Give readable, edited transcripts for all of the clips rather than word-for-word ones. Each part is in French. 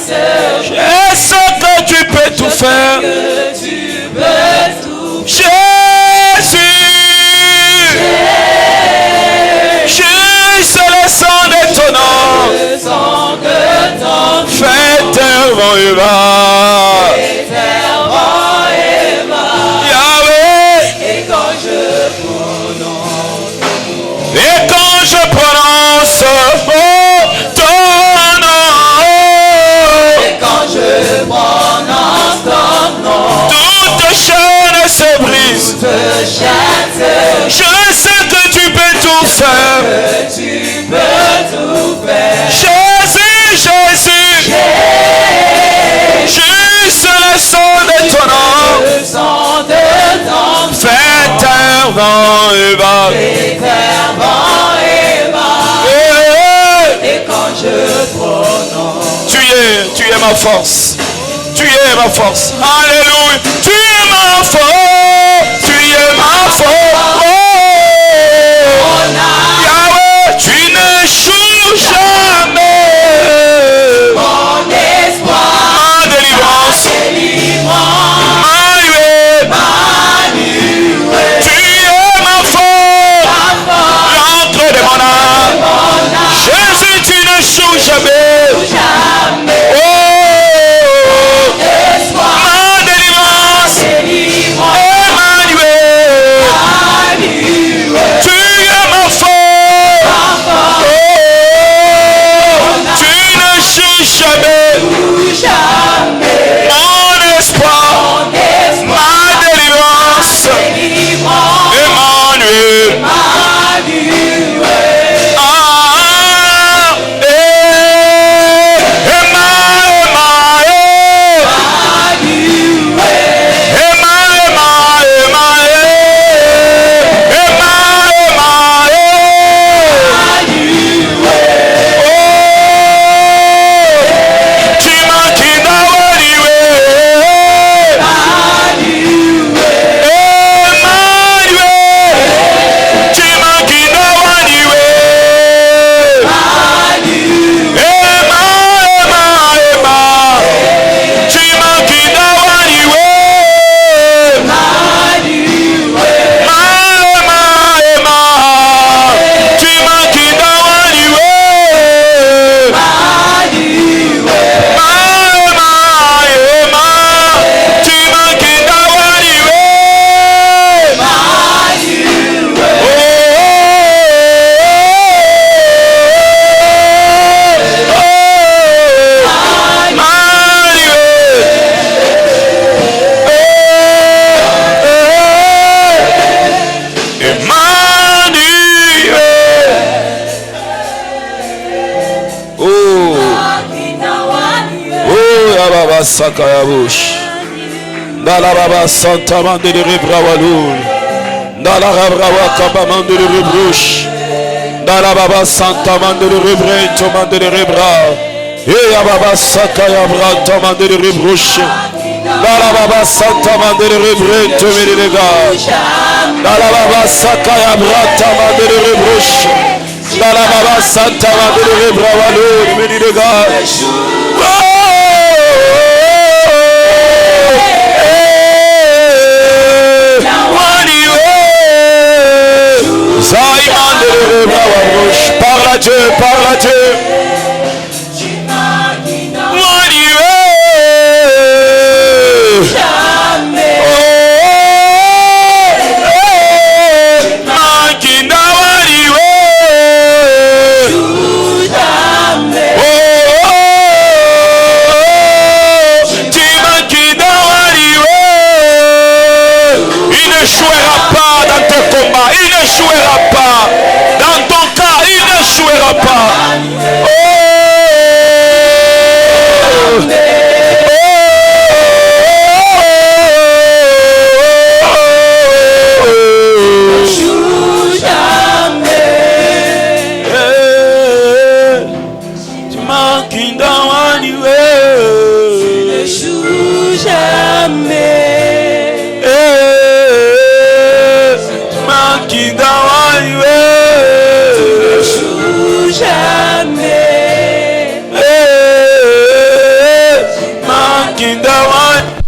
Je sais que tu peux tout faire. Jésus, juste le sang de ton nom. Fais terre vent et va. Yahweh. Et quand je prononce ton nom, toute chaîne se brise. Je sais que tu peux tout faire. Jésus, Jésus, juste le sang de ton nom. Fais terre, vent et va. Et quand je prononce, tu es ma force. Tu es ma force. Alléluia. Tu es ma force. Tu es ma force. Oh. Yahweh, tu n'échoues jamais. Mon espoir. Ma délivrance. Tu es ma force. L'entrée de mon âme. Jésus, tu n'échoues jamais. Sakayabush Dalaraba Santa Mande de Rebrawalul Dalarabra Kabamande de Rebrush Dalababa Santa Mande de Rebrento Mande de Rebra Eyababa Sakayabra Tamande de Rebrush Dalababa Santa Mande de Rebrento Medilega Dalababa Sakayabra Tamande de Rebrush Dalababa Santa Mande de Rebrawalul Medilega Parle à Dieu, parle à Dieu. in the one.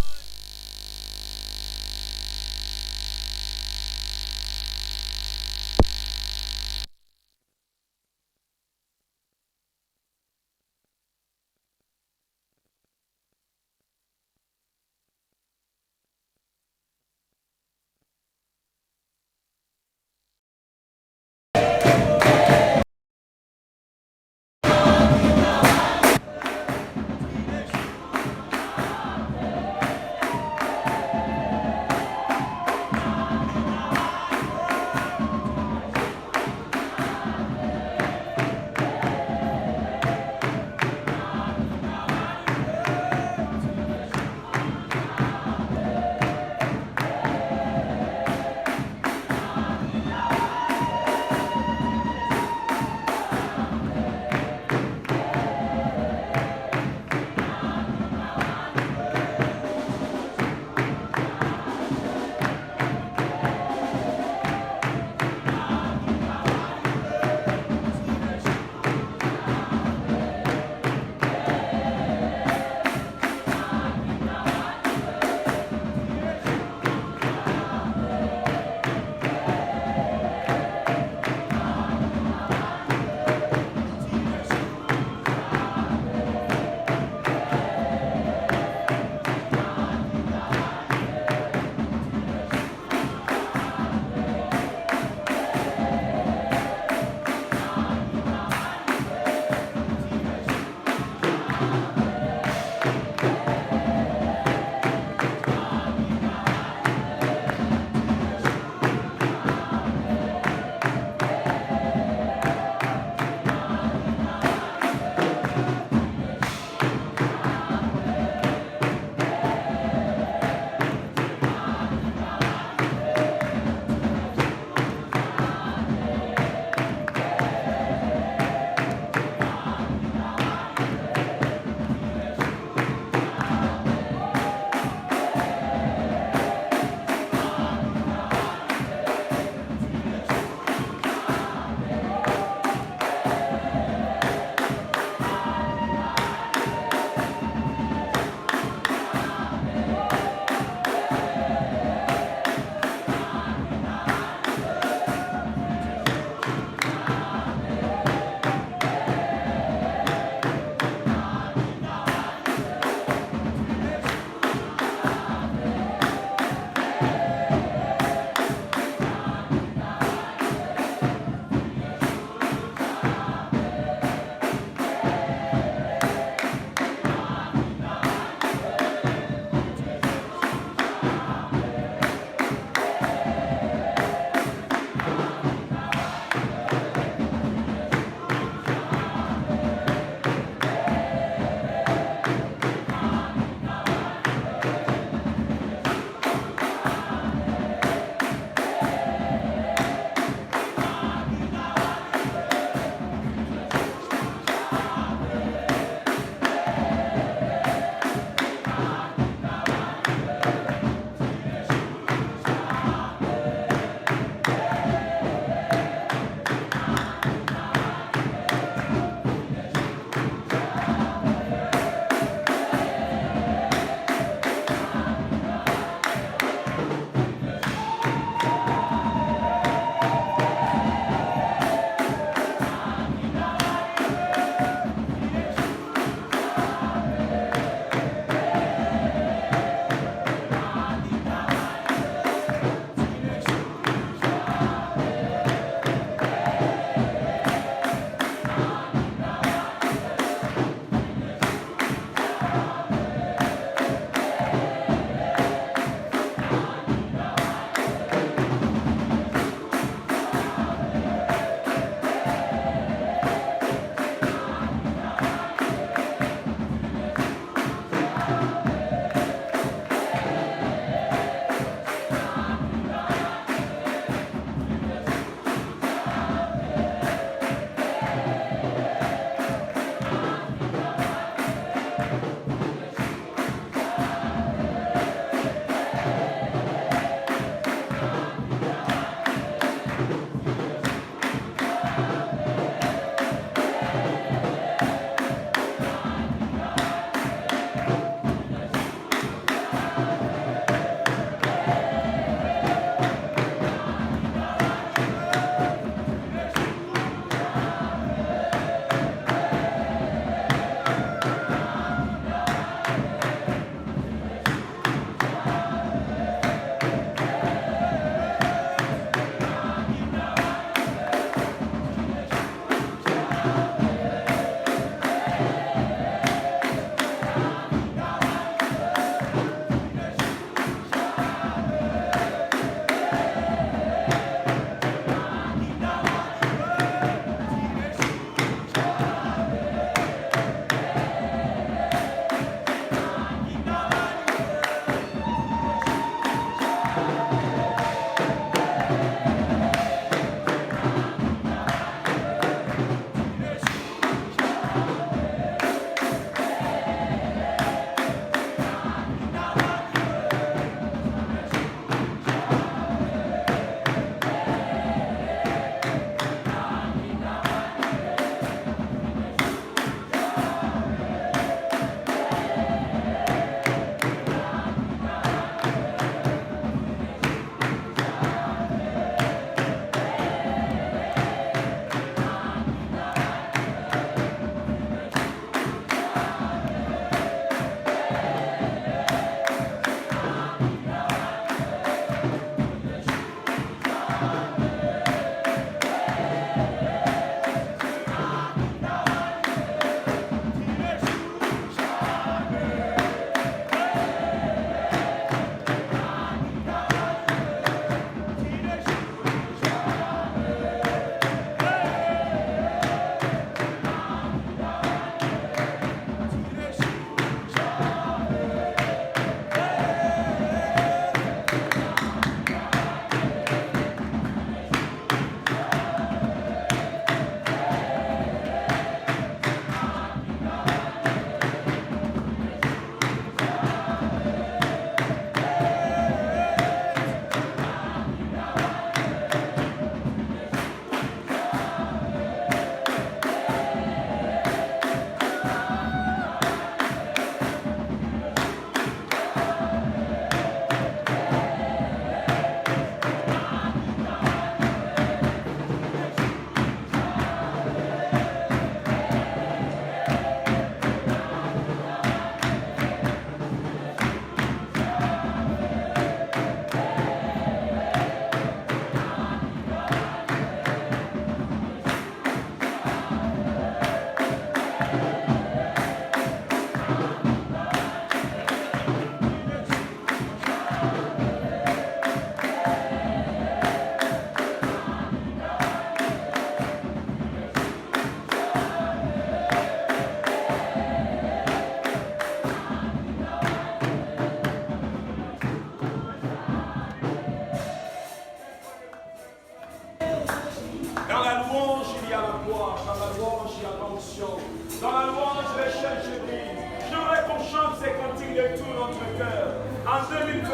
de tout notre cœur. En 2022,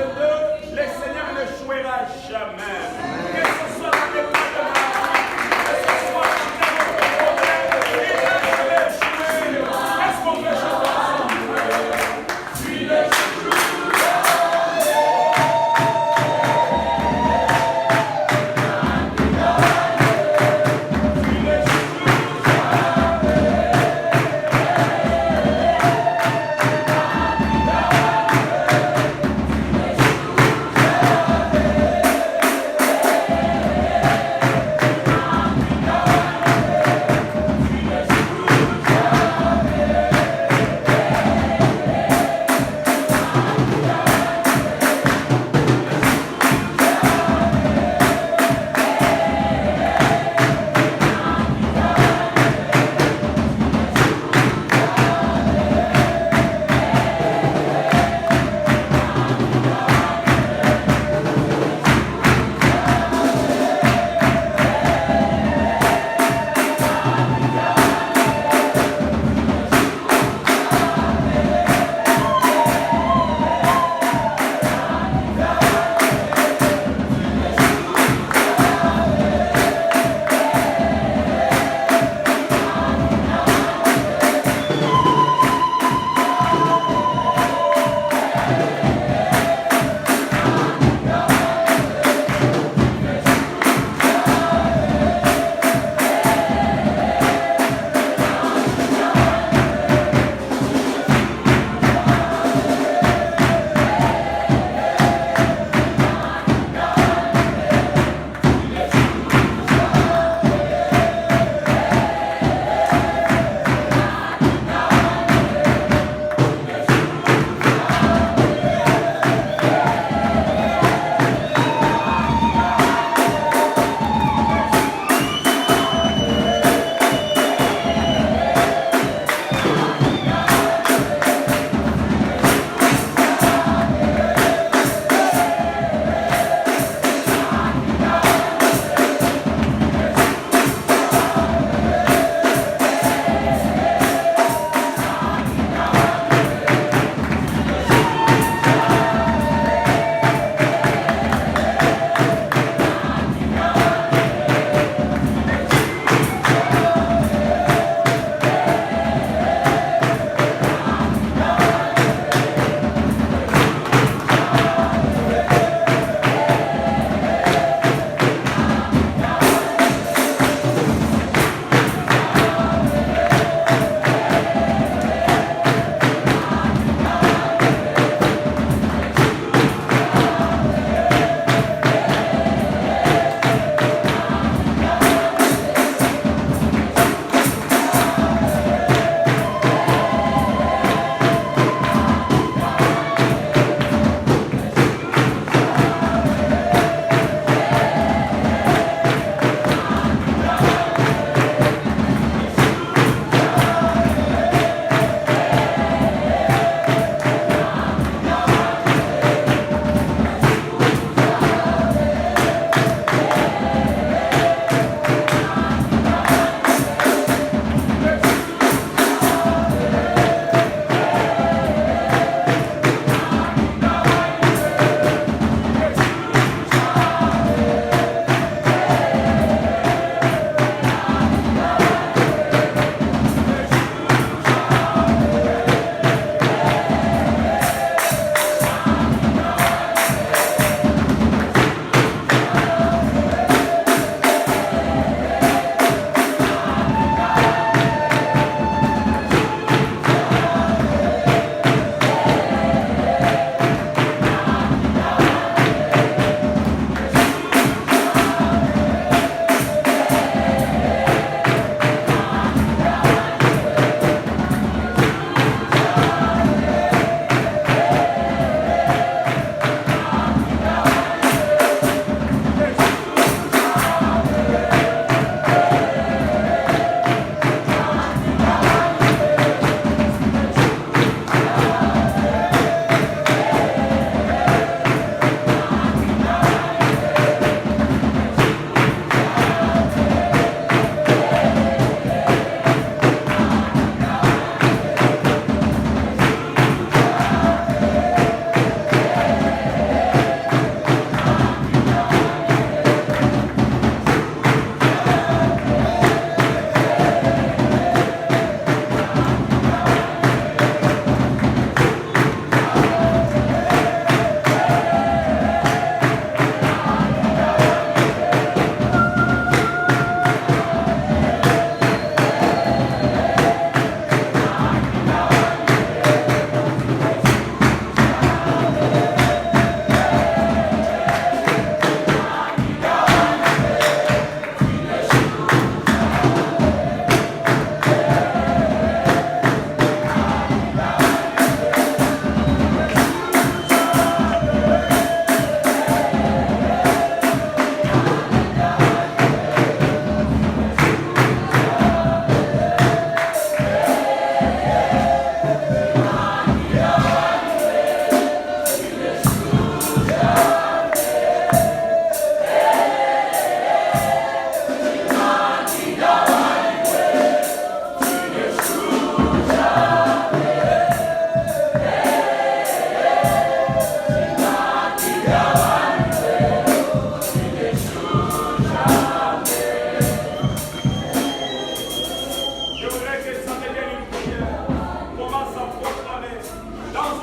le Seigneur n'échouera jamais. Que ce soit dans les pas de ma vie, que ce soit dans notre problème, il n'a jamais échoué. Est-ce qu'on peut chanter ensemble? Tu n'échoues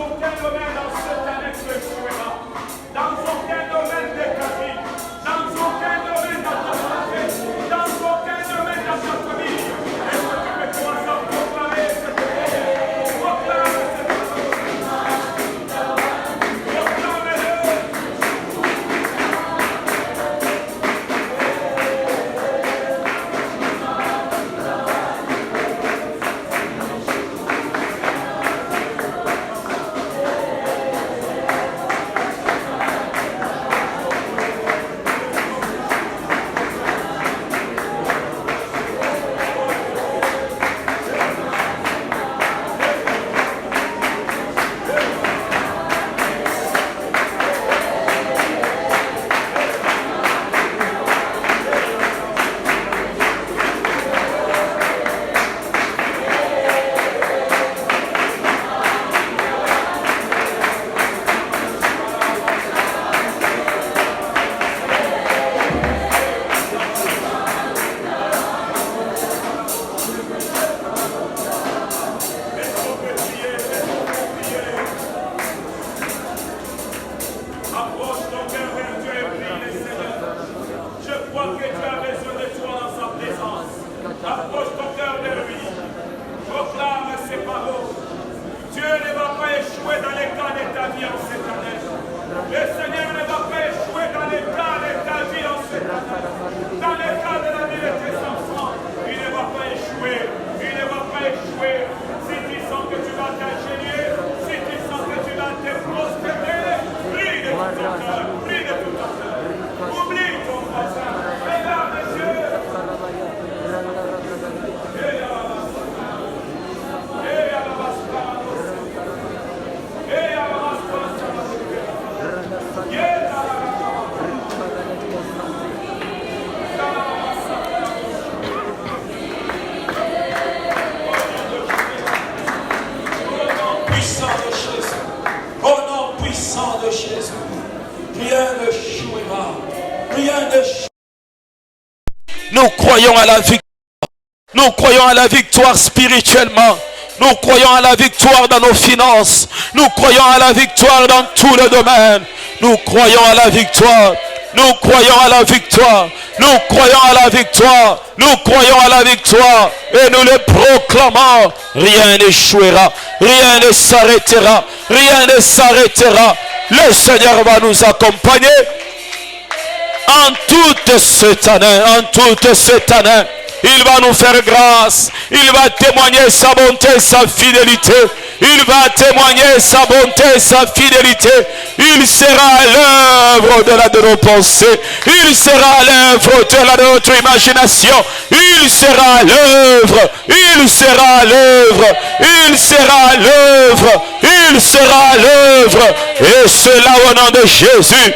aucun domaine dans cette année tu échoueras. Dans aucun domaine de ta vie. Dans aucun domaine dans ta santé. Dans aucun domaine dans ta famille. Est-ce que tu peux commencer à proclamer cette année? Proclame cette année. Proclame-le. Nous croyons à la victoire. Nous croyons à la victoire spirituellement. Nous croyons à la victoire dans nos finances. Nous croyons à la victoire dans tous les domaines. Nous croyons à la victoire. Nous croyons à la victoire. Nous croyons à la victoire. Nous croyons à la victoire. Et nous le proclamons. Rien n'échouera. Rien ne s'arrêtera. Rien ne s'arrêtera. Le Seigneur va nous accompagner en toute cette année. En toute cette année. Il va nous faire grâce. Il va témoigner sa bonté, sa fidélité. Il va témoigner sa bonté, sa fidélité. Il sera à l'œuvre de nos pensées. Il sera à l'œuvre de notre imagination. Il sera à l'œuvre. Il sera à l'œuvre. Il sera à l'œuvre. Il sera à l'œuvre. Et cela au nom de Jésus.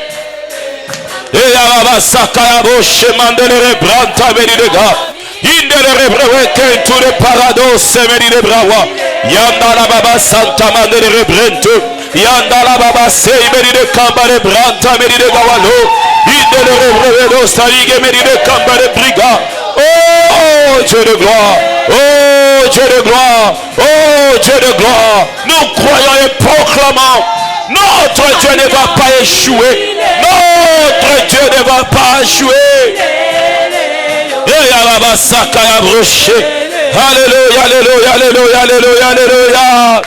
Et à la sakayabo chemin de l'Ebranta Benidega. Indele rebrewe tout le parados semeni de brawa. Yanda la baba santa mandele rebrento. Yanda la baba sei meni de kambare branta meni de gawalo. Indele rebrewe do salige meni de kambare briga. Oh Dieu de gloire. Oh Dieu de gloire. Oh Dieu de gloire. Nous croyons et proclamons. Notre Dieu ne va pas échouer. Notre Dieu ne va pas échouer. Alléluia, alléluia, alléluia, alléluia, alléluia.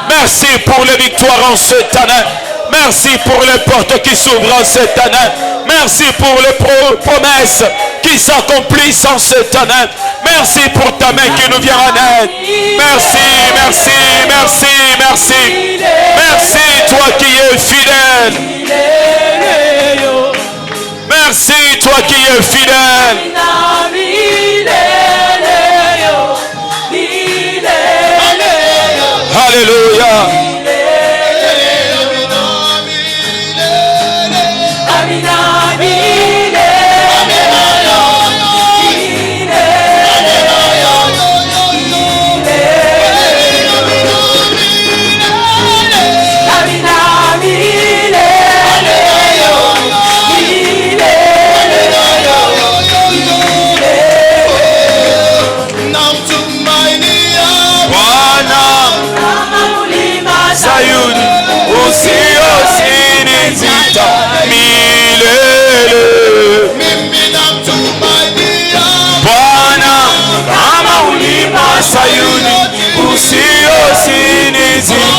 Merci pour les victoires en cette année. Merci pour les portes qui s'ouvrent en cette année. Merci pour les promesses qui s'accomplissent en cette année. Merci pour ta main qui nous vient en aide. Merci, merci, merci, merci. Merci toi qui es fidèle. Merci toi qui es fidèle. Alléluia. Mulima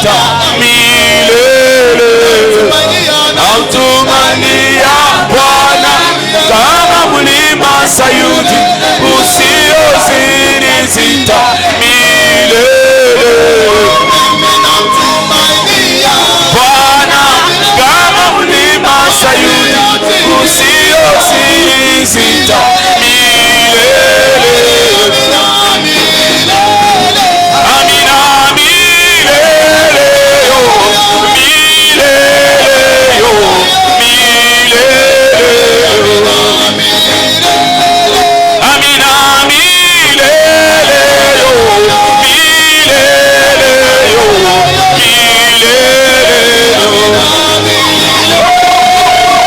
zita milele. Namtumania Bwana kama mlima Sayuni usiozidi zita milele. Bwana kama mlima Sayuni usiozidi zita milele. Amina milele yo milele yo milele. Amina milele yo milele yo milele yo.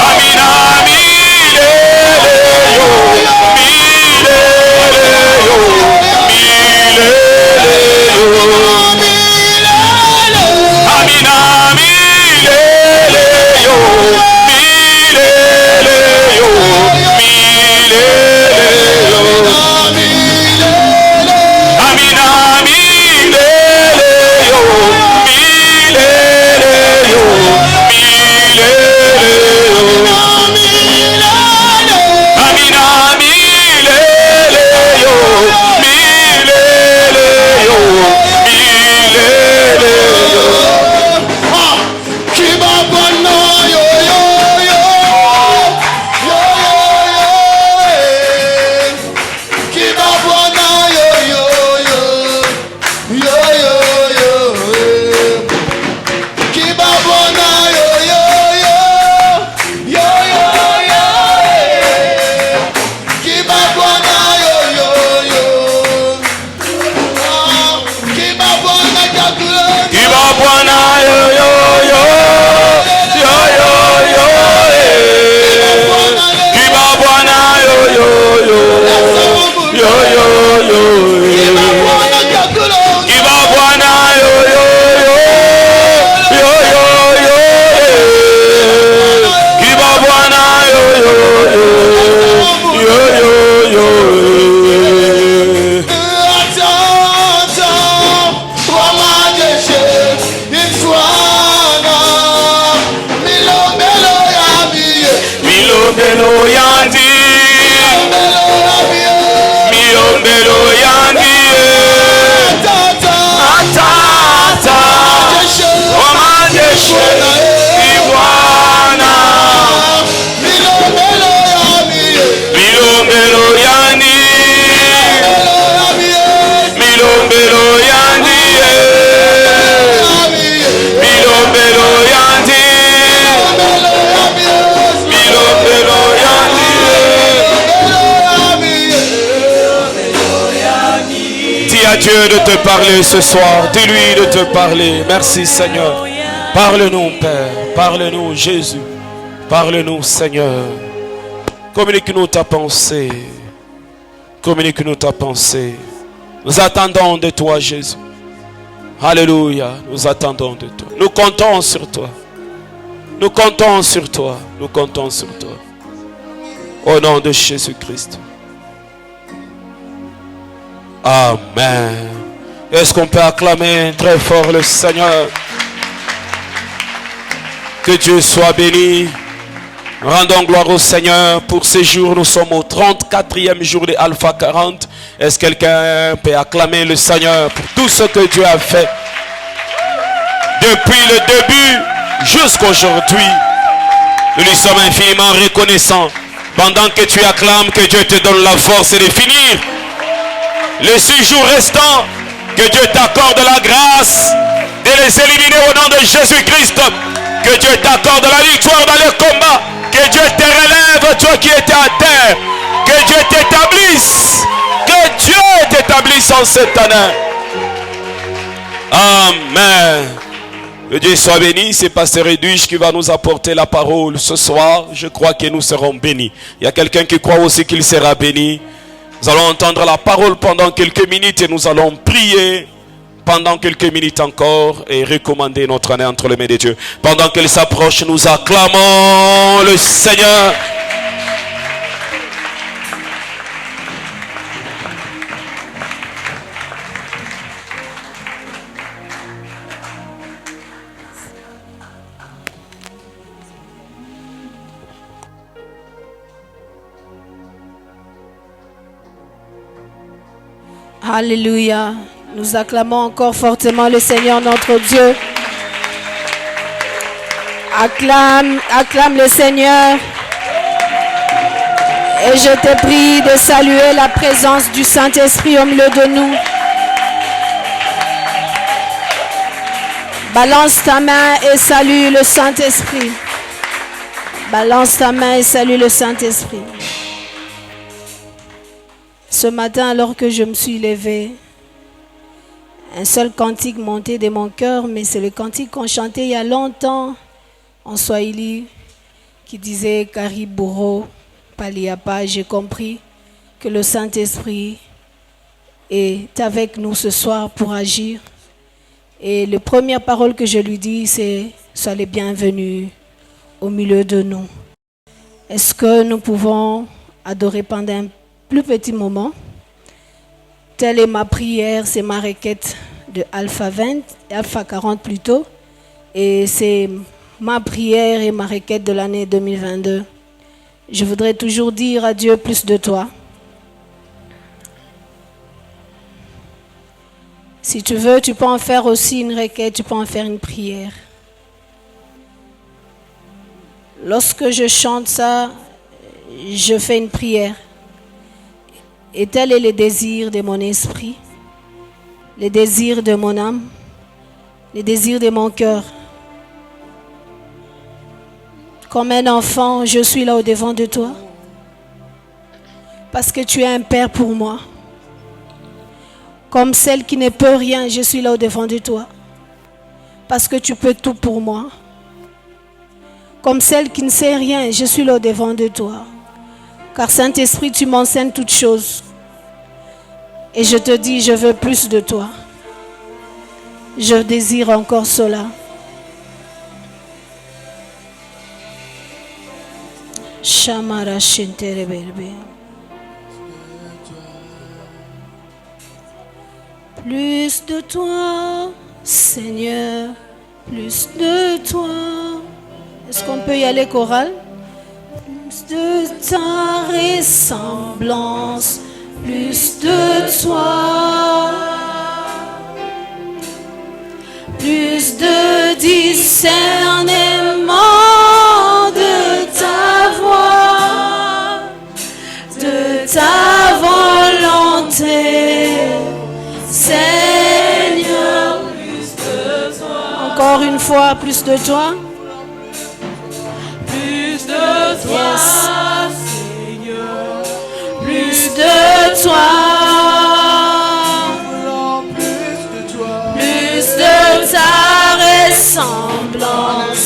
Amina milele yo milele yo milele yo. Amina milele yo milele yo milele yo. Amina milele yo milele yo milele yo. Amina milele yo milele yo milele yo. Kiba Bwana yo yo yo yo yo yo Kiba Bwana yo yo yo yo yo yo Kiba Bwana yo yo yo yo yo yo Kiba Bwana yo yo yo yo yo yo. Milombelo yandi, milombelo yandi, atata, wamajeshi ni Bwana. Milombelo yandi, milombelo yandi, milombelo yandi. Dis à Dieu de te parler ce soir. Dis-lui de te parler. Merci Seigneur. Parle-nous Père. Parle-nous Jésus. Parle-nous Seigneur. Communique-nous ta pensée. Communique-nous ta pensée. Nous attendons de toi Jésus. Alléluia. Nous attendons de toi. Nous comptons sur toi. Nous comptons sur toi. Nous comptons sur toi. Au nom de Jésus-Christ. Amen. Est-ce qu'on peut acclamer très fort le Seigneur? Que Dieu soit béni. Rendons gloire au Seigneur pour ces jours. Nous sommes au 34e jour de Alpha 40. Est-ce que quelqu'un peut acclamer le Seigneur pour tout ce que Dieu a fait depuis le début jusqu'à aujourd'hui? Nous lui sommes infiniment reconnaissants. Pendant que tu acclames, que Dieu te donne la force de finir les 6 jours restants. Que Dieu t'accorde la grâce de les éliminer au nom de Jésus-Christ. Que Dieu t'accorde la victoire dans le combat. Que Dieu te relève, toi qui étais à terre. Que Dieu t'établisse. Que Dieu t'établisse en cette année. Amen. Que Dieu soit béni. C'est Pasteur Edwige qui va nous apporter la parole ce soir. Je crois que nous serons bénis. Il y a quelqu'un qui croit aussi qu'il sera béni. Nous allons entendre la parole pendant quelques minutes et nous allons prier pendant quelques minutes encore et recommander notre année entre les mains de Dieu. Pendant qu'elle s'approche, nous acclamons le Seigneur. Alléluia. Nous acclamons encore fortement le Seigneur notre Dieu. Acclame le Seigneur. Et je te prie de saluer la présence du Saint-Esprit au milieu de nous. Balance ta main et salue le Saint-Esprit. Balance ta main et salue le Saint-Esprit. Ce matin, alors que je me suis levée, un seul cantique montait de mon cœur, mais c'est le cantique qu'on chantait il y a longtemps en Swahili, qui disait Kariburo Paliapa. J'ai compris que le Saint-Esprit est avec nous ce soir pour agir. Et la première parole que je lui dis, c'est « Sois les bienvenus au milieu de nous ». Est-ce que nous pouvons adorer pendant un plus petit moment? Telle est ma prière, c'est ma requête de Alpha 40 plutôt. Et c'est ma prière et ma requête de l'année 2022. Je voudrais toujours dire à Dieu plus de toi. Si tu veux, tu peux en faire aussi une requête, tu peux en faire une prière. Lorsque je chante ça, je fais une prière. Et tel est le désir de mon esprit, le désir de mon âme, le désir de mon cœur. Comme un enfant, je suis là au-devant de toi. Parce que tu es un père pour moi. Comme celle qui ne peut rien, je suis là au-devant de toi. Parce que tu peux tout pour moi. Comme celle qui ne sait rien, je suis là au-devant de toi. Car Saint-Esprit, tu m'enseignes toutes choses. Et je te dis, je veux plus de toi. Je désire encore cela. Shamara Shinterebelbe. Plus de toi, Seigneur, plus de toi. Est-ce qu'on peut y aller choral? Plus de ta ressemblance, plus de toi. Plus de discernement de ta voix, de ta volonté. Seigneur, plus de toi. Encore une fois, plus de toi. Plus de toi, yes. Seigneur. Plus de toi. Plus de ta ressemblance.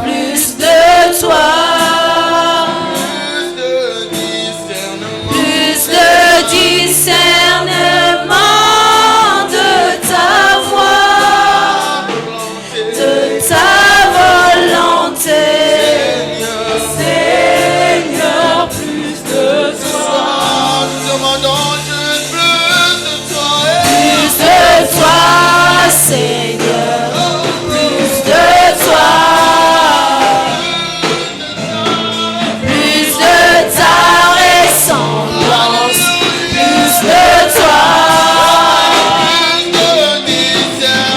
Plus de toi. Plus de discernement. Seigneur, plus de toi, plus de ta ressemblance, plus de toi,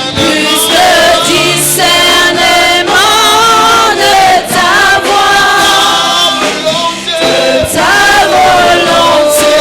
plus de discernement de ta voix, de ta volonté,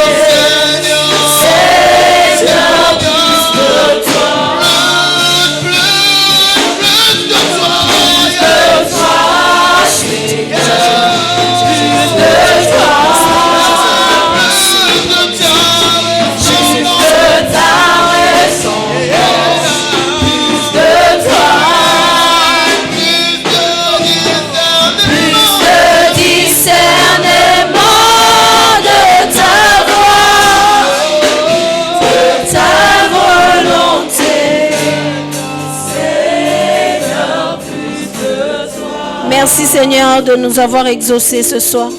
Seigneur, plus de toi. Merci Seigneur de nous avoir exaucés ce soir.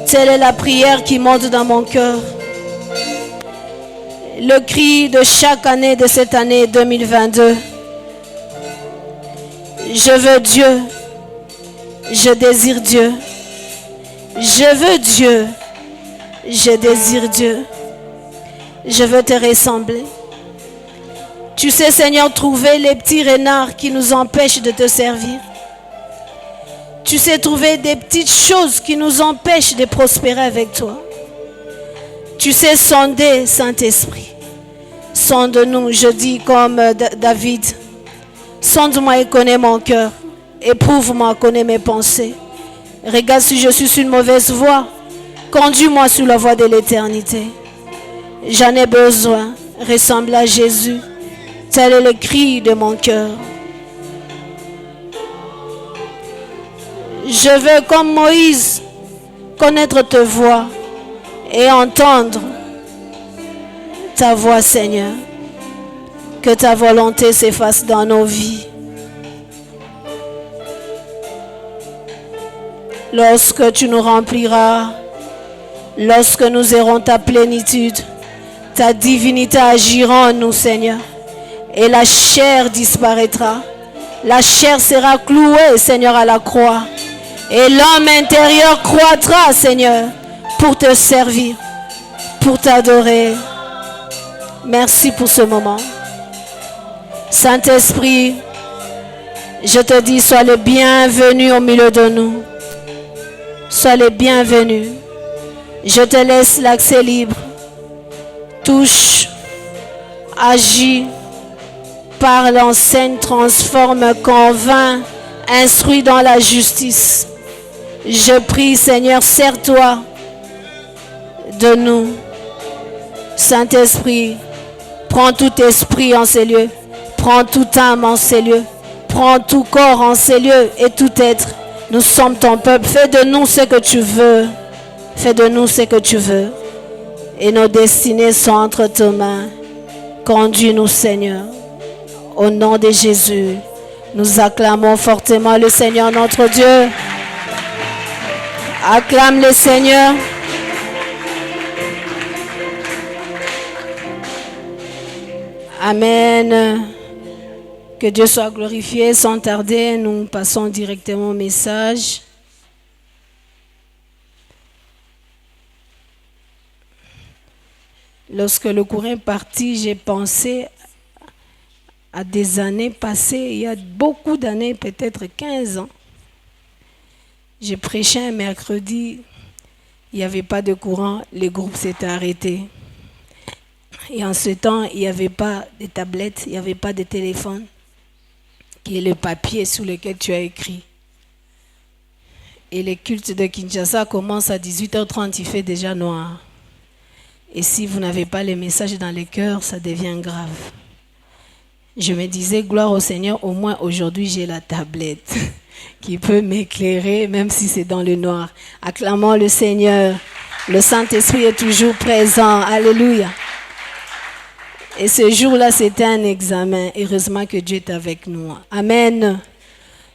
Telle est la prière qui monte dans mon cœur. Le cri de chaque année de cette année 2022. Je veux Dieu. Je désire Dieu. Je veux Dieu. Je désire Dieu. Je veux te ressembler. Tu sais, Seigneur, trouver les petits renards qui nous empêchent de te servir. Tu sais trouver des petites choses qui nous empêchent de prospérer avec toi. Tu sais sonder, Saint-Esprit. Sonde-nous, je dis comme David. Sonde-moi et connais mon cœur. Éprouve-moi, connais mes pensées. Regarde si je suis sur une mauvaise voie. Conduis-moi sur la voie de l'éternité. J'en ai besoin. Ressemble à Jésus. Tel est le cri de mon cœur. Je veux, comme Moïse, connaître ta voix et entendre ta voix, Seigneur. Que ta volonté s'efface dans nos vies. Lorsque tu nous rempliras, lorsque nous aurons ta plénitude, ta divinité agira en nous, Seigneur. Et la chair disparaîtra. La chair sera clouée, Seigneur, à la croix. Et l'homme intérieur croîtra, Seigneur, pour te servir, pour t'adorer. Merci pour ce moment. Saint-Esprit, je te dis, sois le bienvenu au milieu de nous. Sois le bienvenu. Je te laisse l'accès libre. Touche, agis, parle, enseigne, transforme, convainc, instruis dans la justice. Je prie, Seigneur, sers-toi de nous. Saint-Esprit, prends tout esprit en ces lieux. Prends toute âme en ces lieux. Prends tout corps en ces lieux et tout être. Nous sommes ton peuple. Fais de nous ce que tu veux. Fais de nous ce que tu veux. Et nos destinées sont entre tes mains. Conduis-nous, Seigneur. Au nom de Jésus, nous acclamons fortement le Seigneur notre Dieu. Acclame le Seigneur. Amen. Que Dieu soit glorifié. Sans tarder, nous passons directement au message. Lorsque le courant est parti, j'ai pensé à des années passées, il y a beaucoup d'années, peut-être 15 ans. J'ai prêché un mercredi, il n'y avait pas de courant, les groupes s'étaient arrêtés. Et en ce temps, il n'y avait pas de tablettes, il n'y avait pas de téléphone, qui est le papier sur lequel tu as écrit. Et les cultes de Kinshasa commencent à 18h30, il fait déjà noir. Et si vous n'avez pas les messages dans les cœurs, ça devient grave. Je me disais, gloire au Seigneur, au moins aujourd'hui j'ai la tablette qui peut m'éclairer, même si c'est dans le noir. Acclamons le Seigneur. Le Saint-Esprit est toujours présent. Alléluia. Et ce jour-là, c'était un examen. Heureusement que Dieu est avec nous. Amen.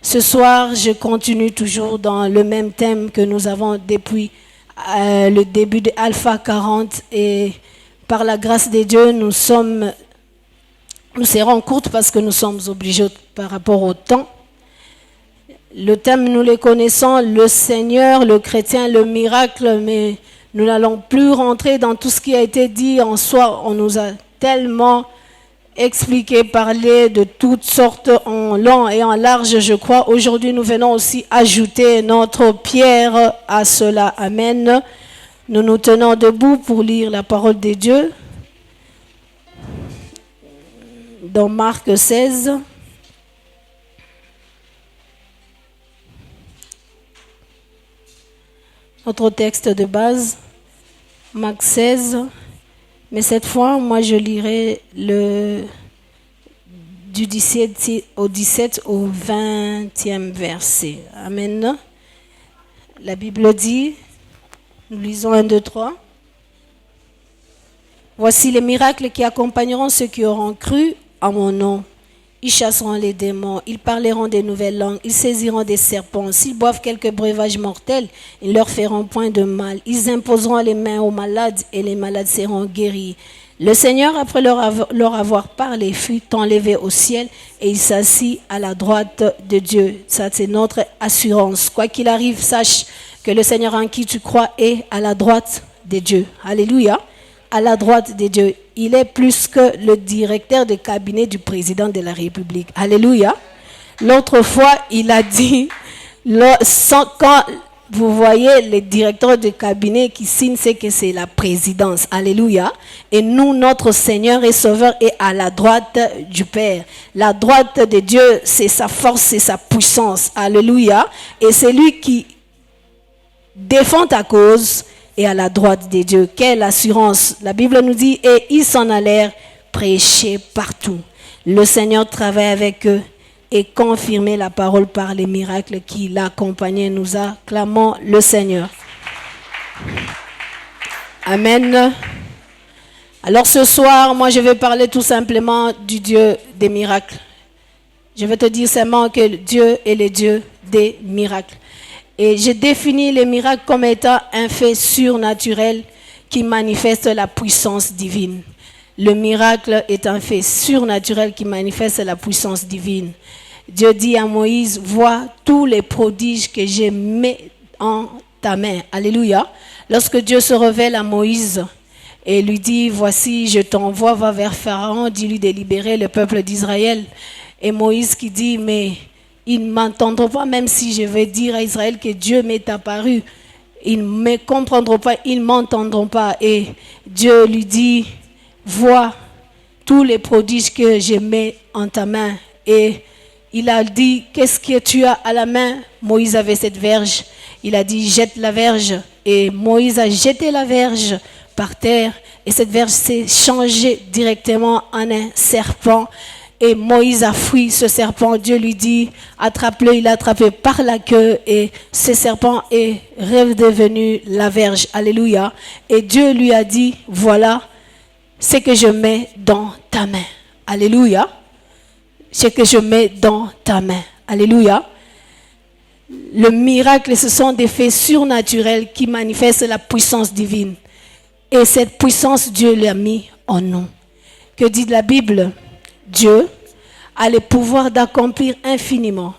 Ce soir, je continue toujours dans le même thème que nous avons depuis le début de Alpha 40. Et par la grâce de Dieu, nous serons courtes parce que nous sommes obligés par rapport au temps. Le thème, nous le connaissons, le Seigneur, le chrétien, le miracle, mais nous n'allons plus rentrer dans tout ce qui a été dit en soi. On nous a tellement expliqué, parlé de toutes sortes en long et en large, je crois. Aujourd'hui, nous venons aussi ajouter notre pierre à cela. Amen. Nous nous tenons debout pour lire la parole de Dieu. Dans Marc 16, notre texte de base, Marc 16, mais cette fois, moi je lirai du 17 au 20e verset. Amen. La Bible dit, nous lisons 1, 2, 3. Voici les miracles qui accompagneront ceux qui auront cru en mon nom. Ils chasseront les démons, ils parleront des nouvelles langues, ils saisiront des serpents. S'ils boivent quelques breuvages mortels, ils leur feront point de mal. Ils imposeront les mains aux malades et les malades seront guéris. Le Seigneur, après leur avoir parlé, fut enlevé au ciel et il s'assit à la droite de Dieu. Ça, c'est notre assurance. Quoi qu'il arrive, sache que le Seigneur en qui tu crois est à la droite de Dieu. Alléluia. à la droite de Dieu. Il est plus que le directeur de cabinet du président de la République. Alléluia. L'autre fois, il a dit, quand vous voyez les directeurs de cabinet qui signent, c'est que c'est la présidence. Alléluia. Et nous, notre Seigneur et Sauveur est à la droite du Père. La droite de Dieu, c'est sa force, c'est sa puissance. Alléluia. Et c'est lui qui défend ta cause et à la droite de Dieu. Quelle assurance! La Bible nous dit, et ils s'en allèrent prêcher partout. Le Seigneur travaille avec eux et confirmer la parole par les miracles qui l'accompagnaient. Nous acclamons le Seigneur. Amen. Alors ce soir, moi je vais parler tout simplement du Dieu des miracles. Je vais te dire seulement que Dieu est le Dieu des miracles. Et j'ai défini les miracles comme étant un fait surnaturel qui manifeste la puissance divine. Le miracle est un fait surnaturel qui manifeste la puissance divine. Dieu dit à Moïse, vois tous les prodiges que j'ai mis en ta main. Alléluia. Lorsque Dieu se révèle à Moïse et lui dit, voici, je t'envoie, va vers Pharaon, dis-lui de libérer le peuple d'Israël. Et Moïse qui dit, mais ils ne m'entendront pas, même si je vais dire à Israël que Dieu m'est apparu. Ils ne me comprendront pas, ils ne m'entendront pas. Et Dieu lui dit, vois tous les prodiges que je mets en ta main. Et il a dit, qu'est-ce que tu as à la main? Moïse avait cette verge. Il a dit, jette la verge. Et Moïse a jeté la verge par terre. Et cette verge s'est changée directement en un serpent. Et Moïse a fui ce serpent. Dieu lui dit, attrape-le. Il l'a attrapé par la queue. Et ce serpent est redevenu la verge. Alléluia. Et Dieu lui a dit, voilà ce que je mets dans ta main. Alléluia. Ce que je mets dans ta main. Alléluia. Le miracle, ce sont des faits surnaturels qui manifestent la puissance divine. Et cette puissance, Dieu l'a mis en nous. Que dit la Bible? Dieu a le pouvoir d'accomplir infiniment,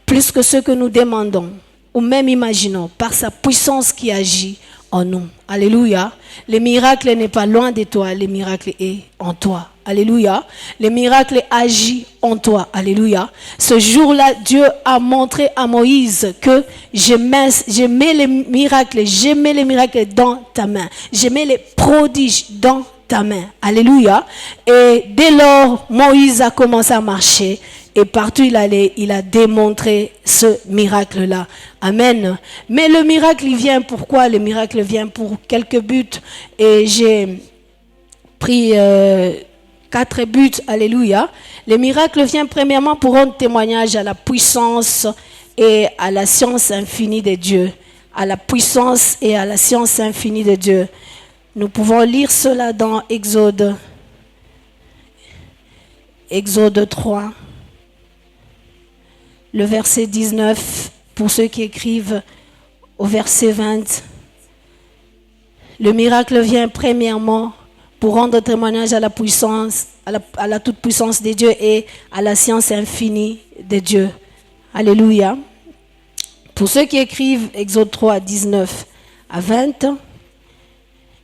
plus que ce que nous demandons ou même imaginons, par sa puissance qui agit en nous. Alléluia. Le miracle n'est pas loin de toi, le miracle est en toi. Alléluia. Le miracle agit en toi. Alléluia. Ce jour-là, Dieu a montré à Moïse que je mets les miracles dans ta main. Je mets les prodiges dans ta main. Alléluia. Et dès lors, Moïse a commencé à marcher. Et partout il allait, il a démontré ce miracle-là. Amen. Mais le miracle, il vient pourquoi? Le miracle vient pour quelques buts. Et j'ai pris 4 buts. Alléluia. Le miracle vient premièrement pour rendre témoignage à la puissance et à la science infinie de Dieu. À la puissance et à la science infinie de Dieu. Nous pouvons lire cela dans Exode 3. Le verset 19, pour ceux qui écrivent au verset 20. Le miracle vient premièrement pour rendre témoignage à la puissance, à la toute puissance de Dieu et à la science infinie de Dieu. Alléluia. Pour ceux qui écrivent Exode 3, 19 à 20,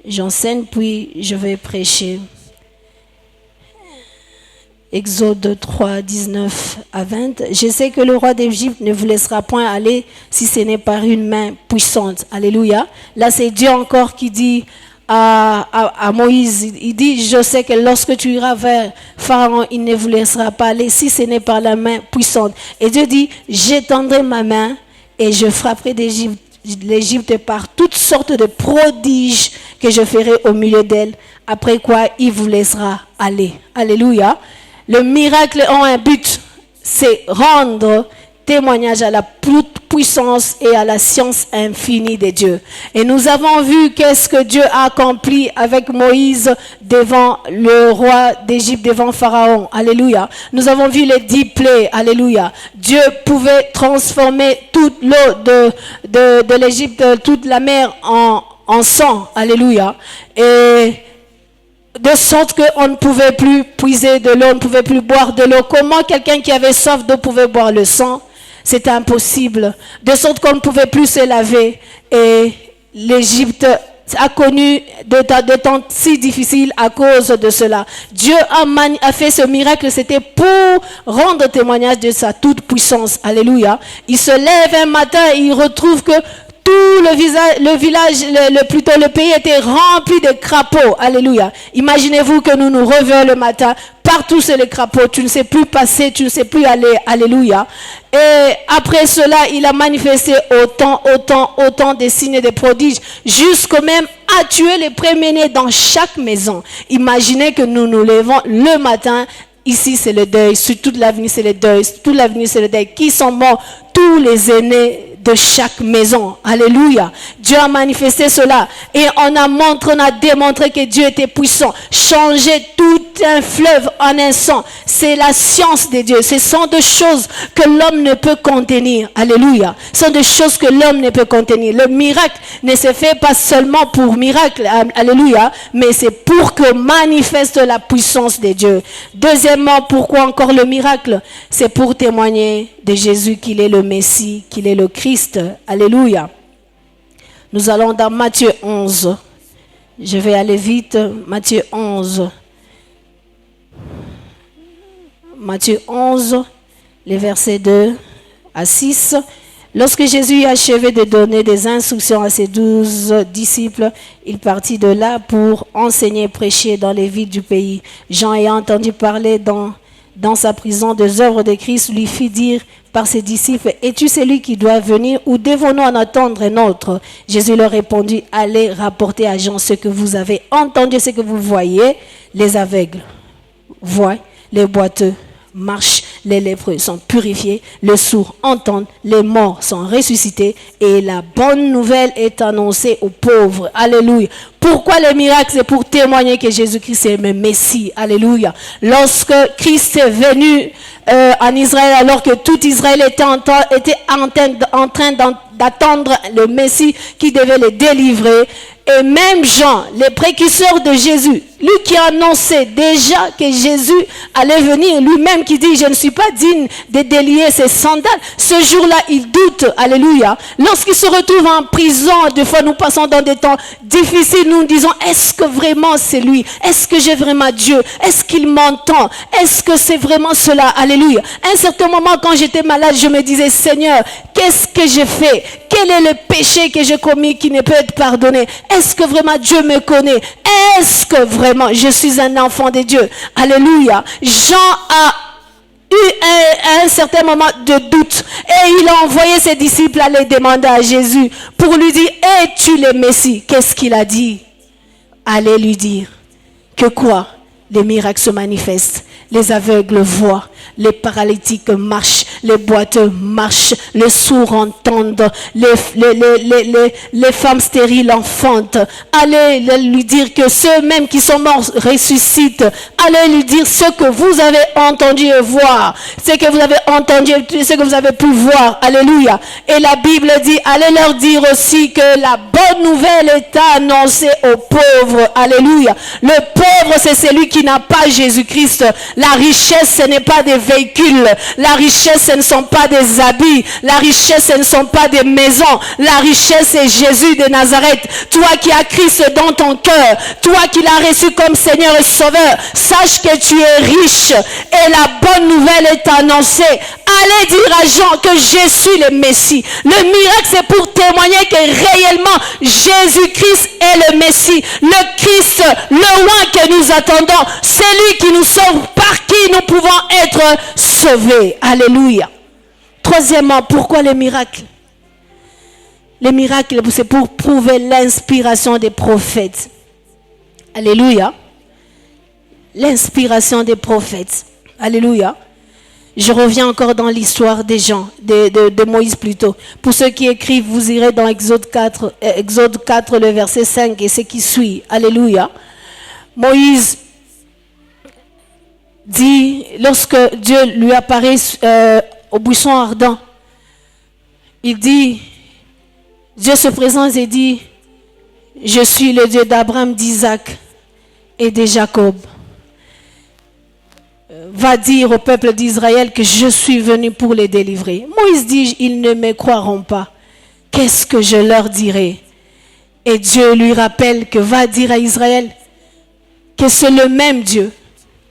j'enseigne puis je vais prêcher. Exode 3, 19 à 20. Je sais que le roi d'Égypte ne vous laissera point aller si ce n'est par une main puissante. Alléluia. Là, c'est Dieu encore qui dit à Moïse, il dit, je sais que lorsque tu iras vers Pharaon, il ne vous laissera pas aller si ce n'est par la main puissante. Et Dieu dit, j'étendrai ma main et je frapperai l'Égypte par toutes sortes de prodiges que je ferai au milieu d'elle. Après quoi, il vous laissera aller. Alléluia. Le miracle a un but, c'est rendre témoignage à la puissance et à la science infinie de Dieu. Et nous avons vu qu'est-ce que Dieu a accompli avec Moïse devant le roi d'Égypte, devant Pharaon. Alléluia. Nous avons vu les 10 plaies. Alléluia. Dieu pouvait transformer toute l'eau de l'Égypte, toute la mer en sang. Alléluia. Et de sorte qu'on ne pouvait plus puiser de l'eau, on ne pouvait plus boire de l'eau. Comment quelqu'un qui avait soif d'eau pouvait boire le sang? C'était impossible. De sorte qu'on ne pouvait plus se laver. Et l'Égypte a connu des temps si difficiles à cause de cela. Dieu a fait ce miracle, c'était pour rendre témoignage de sa toute puissance. Alléluia. Il se lève un matin et il retrouve que tout le pays était rempli de crapauds. Alléluia. Imaginez-vous que nous nous réveillons le matin. Partout c'est les crapauds. Tu ne sais plus passer, tu ne sais plus aller. Alléluia. Et après cela, il a manifesté autant de signes et de prodiges, jusqu'au même à tuer les premiers-nés dans chaque maison. Imaginez que nous nous levons le matin. Ici, c'est le deuil. Sur toute l'avenue, c'est le deuil. Sur toute l'avenue, c'est le deuil. Qui sont morts? Tous les aînés de chaque maison. Alléluia. Dieu a manifesté cela. Et on a démontré que Dieu était puissant. Changer tout un fleuve en un sang. C'est la science de Dieu. Ce sont des choses que l'homme ne peut contenir. Alléluia. Ce sont des choses que l'homme ne peut contenir. Le miracle ne se fait pas seulement pour miracle. Alléluia. Mais c'est pour que manifeste la puissance de Dieu. Deuxièmement, pourquoi encore le miracle? C'est pour témoigner de Jésus qu'il est le Messie, qu'il est le Christ. Alléluia. Nous allons dans Matthieu 11. Je vais aller vite. Matthieu 11. Matthieu 11, les versets 2 à 6. Lorsque Jésus a achevé de donner des instructions à ses 12 disciples, il partit de là pour enseigner et prêcher dans les villes du pays. Jean ayant entendu parler dans sa prison des œuvres de Christ, lui fit dire par ses disciples: es-tu celui qui doit venir ou devons-nous en attendre un autre? Jésus leur répondit: allez rapporter à Jean ce que vous avez entendu, ce que vous voyez. Les aveugles voient, les boiteux marchent, les lépreux sont purifiés, les sourds entendent, les morts sont ressuscités et la bonne nouvelle est annoncée aux pauvres. Alléluia. Pourquoi le miracle? C'est pour témoigner que Jésus-Christ est le Messie. Alléluia. Lorsque Christ est venu en Israël, alors que tout Israël était en train d'attendre le Messie qui devait les délivrer, et même Jean, le précurseur de Jésus, lui qui annonçait déjà que Jésus allait venir, lui-même qui dit: je ne suis pas digne de délier ses sandales, ce jour-là il doute. Alléluia. Lorsqu'il se retrouve en prison, des fois nous passons dans des temps difficiles, nous nous disons: est-ce que vraiment c'est lui? Est-ce que j'ai vraiment Dieu? Est-ce qu'il m'entend? Est-ce que c'est vraiment cela? Alléluia. À un certain moment, quand j'étais malade, je me disais: Seigneur, qu'est-ce que j'ai fait? Quel est le péché que j'ai commis qui ne peut être pardonné? Est-ce que vraiment Dieu me connaît? Est-ce que vraiment je suis un enfant de Dieu? Alléluia. Jean a eu un certain moment de doute et il a envoyé ses disciples aller demander à Jésus pour lui dire: es-tu le Messie? Qu'est-ce qu'il a dit? Allez lui dire que quoi? Les miracles se manifestent, les aveugles voient, les paralytiques marchent, les boiteux marchent, les sourds entendent, les femmes stériles enfantent. Allez lui dire que ceux même qui sont morts ressuscitent. Allez lui dire ce que vous avez entendu et voir, ce que vous avez entendu, ce que vous avez pu voir. Alléluia. Et la Bible dit: allez leur dire aussi que la bonne nouvelle est annoncée aux pauvres. Alléluia. Le pauvre, c'est celui qui n'a pas Jésus-Christ. La richesse, ce n'est pas des véhicules. La richesse, ce ne sont pas des habits. La richesse, ce ne sont pas des maisons. La richesse, c'est Jésus de Nazareth. Toi qui as Christ dans ton cœur, toi qui l'as reçu comme Seigneur et Sauveur, sache que tu es riche et la bonne nouvelle est annoncée. Allez dire à Jean que je suis le Messie. Le miracle, c'est pour témoigner que réellement Jésus-Christ est le Messie, le Christ, le roi que nous attendons, celui qui nous sauve, par qui nous pouvons être sauvés. Alléluia. Troisièmement, pourquoi les miracles? Les miracles, c'est pour prouver l'inspiration des prophètes. Alléluia. L'inspiration des prophètes. Alléluia. Je reviens encore dans l'histoire des gens, de Moïse plutôt. Pour ceux qui écrivent, vous irez dans Exode 4, le verset 5 et ce qui suit. Alléluia. Moïse dit, lorsque Dieu lui apparaît au buisson ardent, il dit, Dieu se présente et dit: je suis le Dieu d'Abraham, d'Isaac et de Jacob. Va dire au peuple d'Israël que je suis venu pour les délivrer. Moïse dit: ils ne me croiront pas. Qu'est-ce que je leur dirai? Et Dieu lui rappelle que va dire à Israël que c'est le même Dieu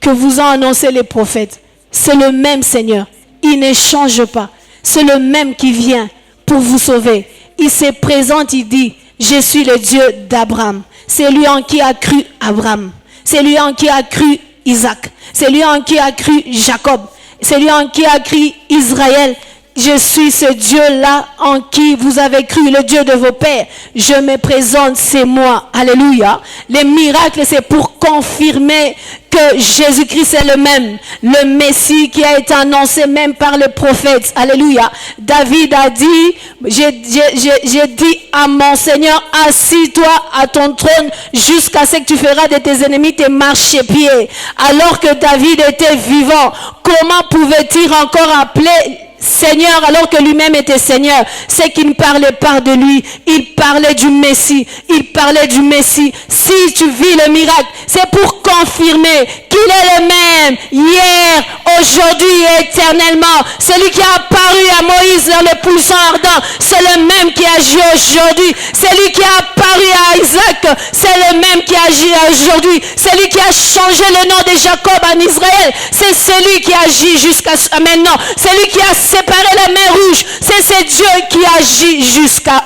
que vous ont annoncé les prophètes. C'est le même Seigneur. Il ne change pas. C'est le même qui vient pour vous sauver. Il se présente, il dit, je suis le Dieu d'Abraham. C'est lui en qui a cru Abraham. C'est lui en qui a cru Isaac. C'est lui en qui a cru Jacob. C'est lui en qui a cru Israël. Je suis ce Dieu-là en qui vous avez cru, le Dieu de vos pères. Je me présente, c'est moi. Alléluia. Les miracles, c'est pour confirmer que Jésus-Christ est le même. Le Messie qui a été annoncé même par le prophète. Alléluia. David a dit, j'ai dit à mon Seigneur, assis-toi à ton trône jusqu'à ce que tu feras de tes ennemis tes marchepieds. Alors que David était vivant, comment pouvait-il encore appeler Seigneur alors que lui-même était Seigneur? C'est qu'il ne parlait pas de lui, il parlait du Messie. Il parlait du Messie. Si tu vis le miracle, c'est pour confirmer qu'il est le même hier, aujourd'hui et éternellement. Celui qui a apparu à Moïse dans le buisson ardent, c'est le même qui agit aujourd'hui. Celui qui a apparu à Isaac, c'est le même qui agit aujourd'hui. Celui qui a changé le nom de Jacob en Israël, c'est celui qui agit jusqu'à maintenant. Celui qui a séparé la mer rouge, c'est ce Dieu qui agit jusqu'à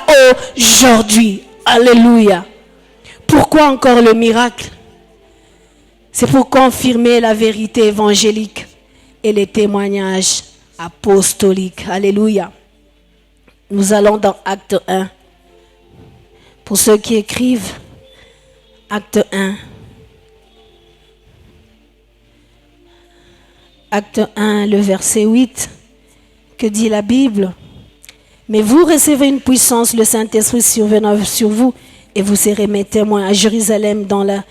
aujourd'hui. Alléluia. Pourquoi encore le miracle? C'est pour confirmer la vérité évangélique et les témoignages apostoliques. Alléluia. Nous allons dans Acte 1. Pour ceux qui écrivent, Acte 1. Acte 1, le verset 8. Que dit la Bible? Mais vous recevez une puissance, le Saint-Esprit survenant sur vous, et vous serez mes témoins à Jérusalem, dans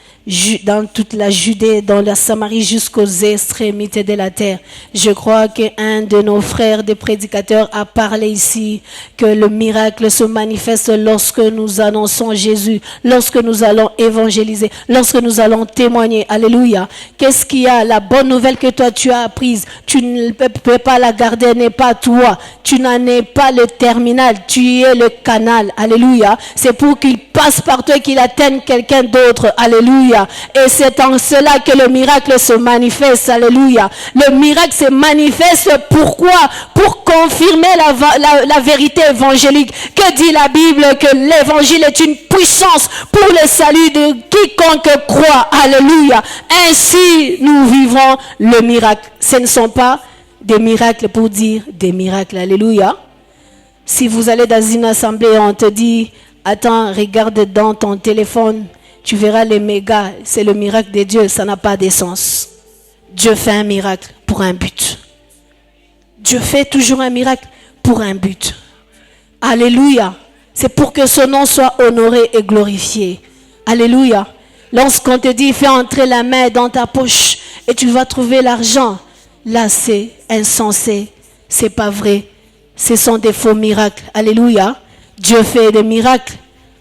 toute la Judée, dans la Samarie, jusqu'aux extrémités de la terre. Je crois qu'un de nos frères des prédicateurs a parlé ici que le miracle se manifeste lorsque nous annonçons Jésus, lorsque nous allons évangéliser, lorsque nous allons témoigner. Alléluia. Qu'est-ce qu'il y a? La bonne nouvelle que toi tu as apprise, tu ne peux pas la garder, n'est pas toi. Tu n'en es pas le terminal, tu es le canal. Alléluia. C'est pour qu'il passe par toi et qu'il atteigne quelqu'un d'autre. Alléluia. Et c'est en cela que le miracle se manifeste. Alléluia. Le miracle se manifeste pourquoi? Pour confirmer la vérité évangélique. Que dit la Bible? Que l'évangile est une puissance pour le salut de quiconque croit. Alléluia. Ainsi nous vivons le miracle. Ce ne sont pas des miracles pour dire des miracles. Alléluia. Si vous allez dans une assemblée et on te dit, attends, regarde dans ton téléphone, tu verras les mégas, c'est le miracle de Dieu, ça n'a pas de sens. Dieu fait un miracle pour un but. Dieu fait toujours un miracle pour un but. Alléluia. C'est pour que son nom soit honoré et glorifié. Alléluia. Lorsqu'on te dit, fais entrer la main dans ta poche et tu vas trouver l'argent, là c'est insensé, c'est pas vrai. Ce sont des faux miracles. Alléluia. Dieu fait des miracles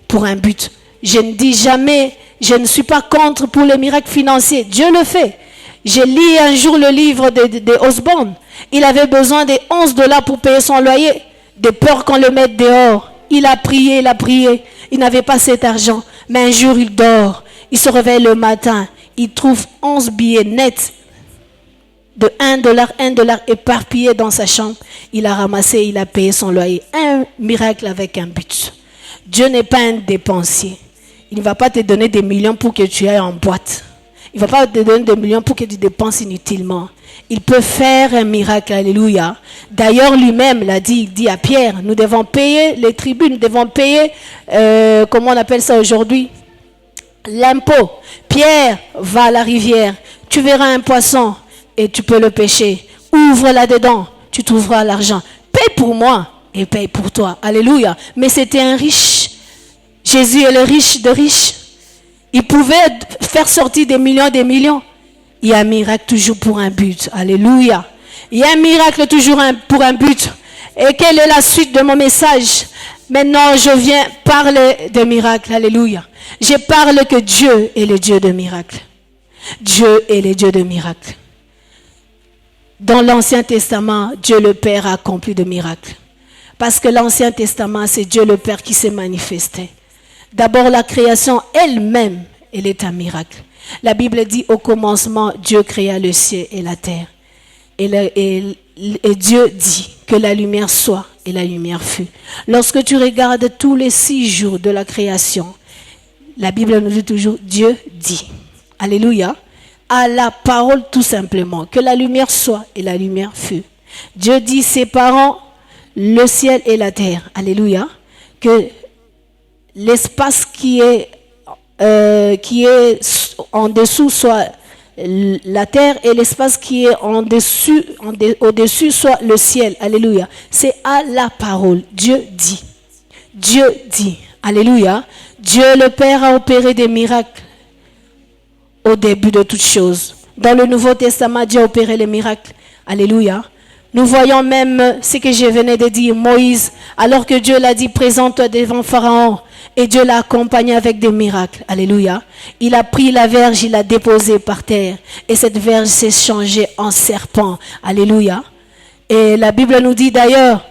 pour un but. Je ne dis jamais, je ne suis pas contre pour les miracles financiers. Dieu le fait. J'ai lu un jour le livre de Osborne. Il avait besoin de $11 pour payer son loyer. De peur qu'on le mette dehors. Il a prié. Il n'avait pas cet argent. Mais un jour, il dort. Il se réveille le matin. Il trouve 11 billets nets de $1 éparpillés dans sa chambre. Il a ramassé, il a payé son loyer. Un miracle avec un but. Dieu n'est pas un dépensier. Il ne va pas te donner des millions pour que tu ailles en boîte. Il ne va pas te donner des millions pour que tu dépenses inutilement. Il peut faire un miracle, alléluia. D'ailleurs, lui-même l'a dit, il dit à Pierre, nous devons payer les tributs, nous devons payer, comment on appelle ça aujourd'hui? L'impôt. Pierre, va à la rivière, tu verras un poisson et tu peux le pêcher. Ouvre là-dedans, tu trouveras l'argent. Paye pour moi et paye pour toi. Alléluia. Mais c'était un riche. Jésus est le riche de riches. Il pouvait faire sortir des millions. Il y a un miracle toujours pour un but. Alléluia. Il y a un miracle toujours pour un but. Et quelle est la suite de mon message? Maintenant, je viens parler de miracles. Alléluia. Je parle que Dieu est le Dieu de miracles. Dieu est le Dieu de miracles. Dans l'Ancien Testament, Dieu le Père a accompli de miracles. Parce que l'Ancien Testament, c'est Dieu le Père qui s'est manifesté. D'abord, la création elle-même, elle est un miracle. La Bible dit au commencement, Dieu créa le ciel et la terre. Et Dieu dit que la lumière soit et la lumière fut. Lorsque tu regardes tous les 6 jours de la création, la Bible nous dit toujours, Dieu dit. Alléluia. À la parole tout simplement, que la lumière soit et la lumière fut. Dieu dit séparant le ciel et la terre. Alléluia. Que l'espace qui est en dessous soit la terre et l'espace qui est au-dessus soit le ciel. Alléluia. C'est à la parole. Dieu dit. Dieu dit. Alléluia. Dieu le Père a opéré des miracles au début de toutes choses. Dans le Nouveau Testament, Dieu a opéré les miracles. Alléluia. Nous voyons même ce que je venais de dire, Moïse, alors que Dieu l'a dit, présente-toi devant Pharaon. Et Dieu l'a accompagné avec des miracles. Alléluia. Il a pris la verge, il l'a déposée par terre. Et cette verge s'est changée en serpent. Alléluia. Et la Bible nous dit d'ailleurs,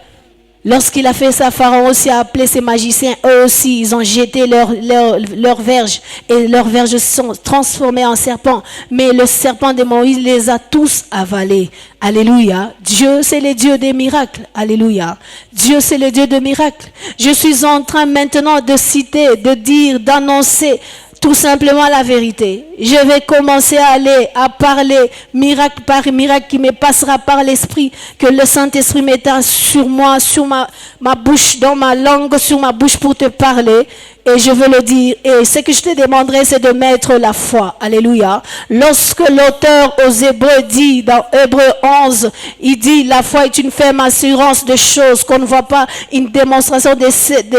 lorsqu'il a fait ça, Pharaon aussi a appelé ses magiciens. Eux aussi, ils ont jeté leur verge. Et leurs verges se sont transformées en serpents. Mais le serpent de Moïse les a tous avalés. Alléluia. Dieu, c'est le Dieu des miracles. Alléluia. Dieu, c'est le Dieu des miracles. Je suis en train maintenant de citer, de dire, d'annoncer tout simplement la vérité. Je vais commencer à parler miracle par miracle qui me passera par l'esprit, que le Saint-Esprit mettra sur moi, sur ma bouche, dans ma langue, sur ma bouche pour te parler. Et je veux le dire. Et ce que je te demanderai, c'est de mettre la foi. Alléluia. Lorsque l'auteur aux Hébreux dit, dans Hébreux 11, il dit, la foi est une ferme assurance de choses qu'on ne voit pas, une démonstration des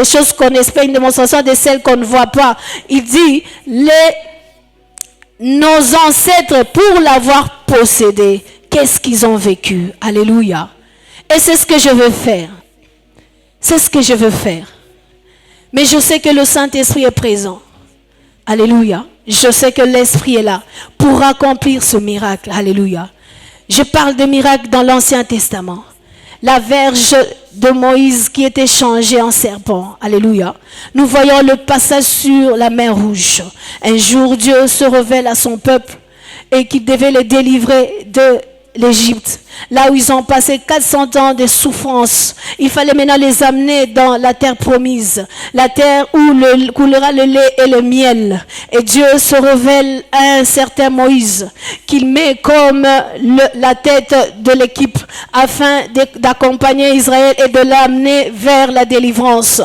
choses qu'on espère, une démonstration de celles qu'on ne voit pas. Il dit, nos ancêtres, pour l'avoir possédé, qu'est-ce qu'ils ont vécu? Alléluia. Et c'est ce que je veux faire. C'est ce que je veux faire. Mais je sais que le Saint-Esprit est présent. Alléluia. Je sais que l'Esprit est là pour accomplir ce miracle. Alléluia. Je parle de miracle dans l'Ancien Testament. La verge de Moïse qui était changée en serpent. Alléluia. Nous voyons le passage sur la mer Rouge. Un jour, Dieu se révèle à son peuple et qu'il devait le délivrer de l'Égypte. Là où ils ont passé 400 ans de souffrance. Il fallait maintenant les amener dans la terre promise. La terre où coulera le lait et le miel. Et Dieu se révèle à un certain Moïse qu'il met comme la tête de l'équipe afin d'accompagner Israël et de l'amener vers la délivrance.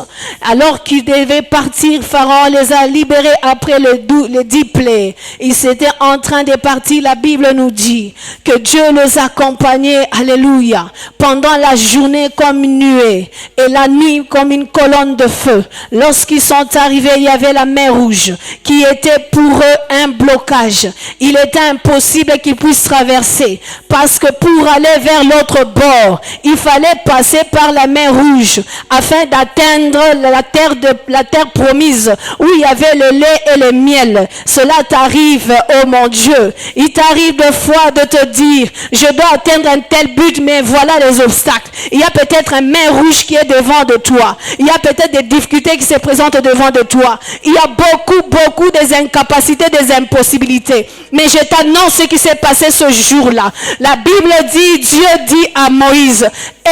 Alors qu'il devait partir, Pharaon les a libérés après les 10 plaies. Ils étaient en train de partir. La Bible nous dit que Dieu les accompagnait. Alléluia. Pendant la journée comme une nuée et la nuit comme une colonne de feu. Lorsqu'ils sont arrivés, il y avait la mer Rouge qui était pour eux un blocage. Il était impossible qu'ils puissent traverser parce que pour aller vers l'autre bord, il fallait passer par la mer Rouge afin d'atteindre la terre promise où il y avait le lait et le miel. Cela t'arrive, oh mon Dieu. Il t'arrive des fois de te dire, je dois atteindre un tel but, mais voilà les obstacles. Il y a peut-être un mer rouge qui est devant de toi. Il y a peut-être des difficultés qui se présentent devant de toi. Il y a beaucoup des incapacités, des impossibilités. Mais je t'annonce ce qui s'est passé ce jour-là. La Bible dit, Dieu dit à Moïse,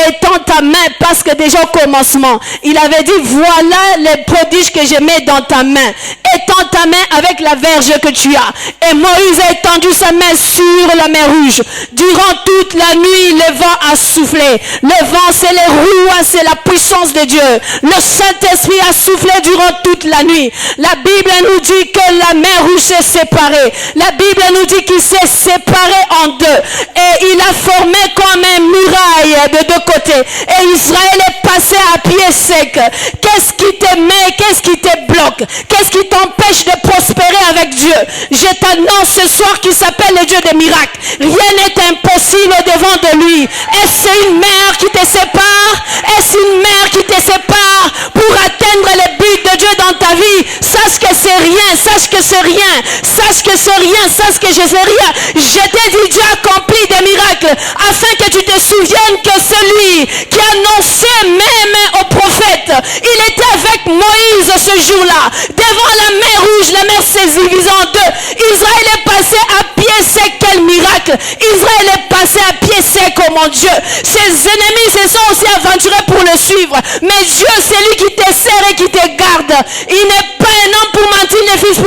étends ta main, parce que déjà au commencement, il avait dit, voilà les prodiges que je mets dans ta main. Étends ta main avec la verge que tu as. Et Moïse a étendu sa main sur la mer rouge. Durant toute la nuit, le vent a soufflé. Le vent, c'est les roues, c'est la puissance de Dieu. Le Saint-Esprit a soufflé durant toute la nuit. La Bible nous dit que la mer rouge s'est séparée. La Bible nous dit qu'il s'est séparé en deux. Et il a formé comme une muraille de deux côtés. Et Israël est passé à pied sec. Qu'est-ce qui te met? Qu'est-ce qui te bloque? Qu'est-ce qui t'empêche de prospérer avec Dieu? Je t'annonce ce soir qu'il s'appelle le Dieu des miracles. Rien n'est impossible devant de lui. Est-ce une mer qui te sépare? Est-ce une mer qui te sépare pour atteindre le but de Dieu dans ta vie? Sache que c'est rien, sache que c'est rien, sache que c'est rien, sache que je sais rien. Je t'ai dit, Dieu accomplit des miracles afin que tu te souviennes que celui qui annonçait même au prophète Il était avec Moïse ce jour-là, devant la mer rouge, la mer s'est divisée en deux. Israël est passé à pied sec, quel miracle! Israël est passé à pied sec, oh mon Dieu. Ses ennemis se sont aussi aventurés pour le suivre. Mais Dieu, c'est lui qui te serre et qui te garde. Il n'est pas un homme pour mentir, le fils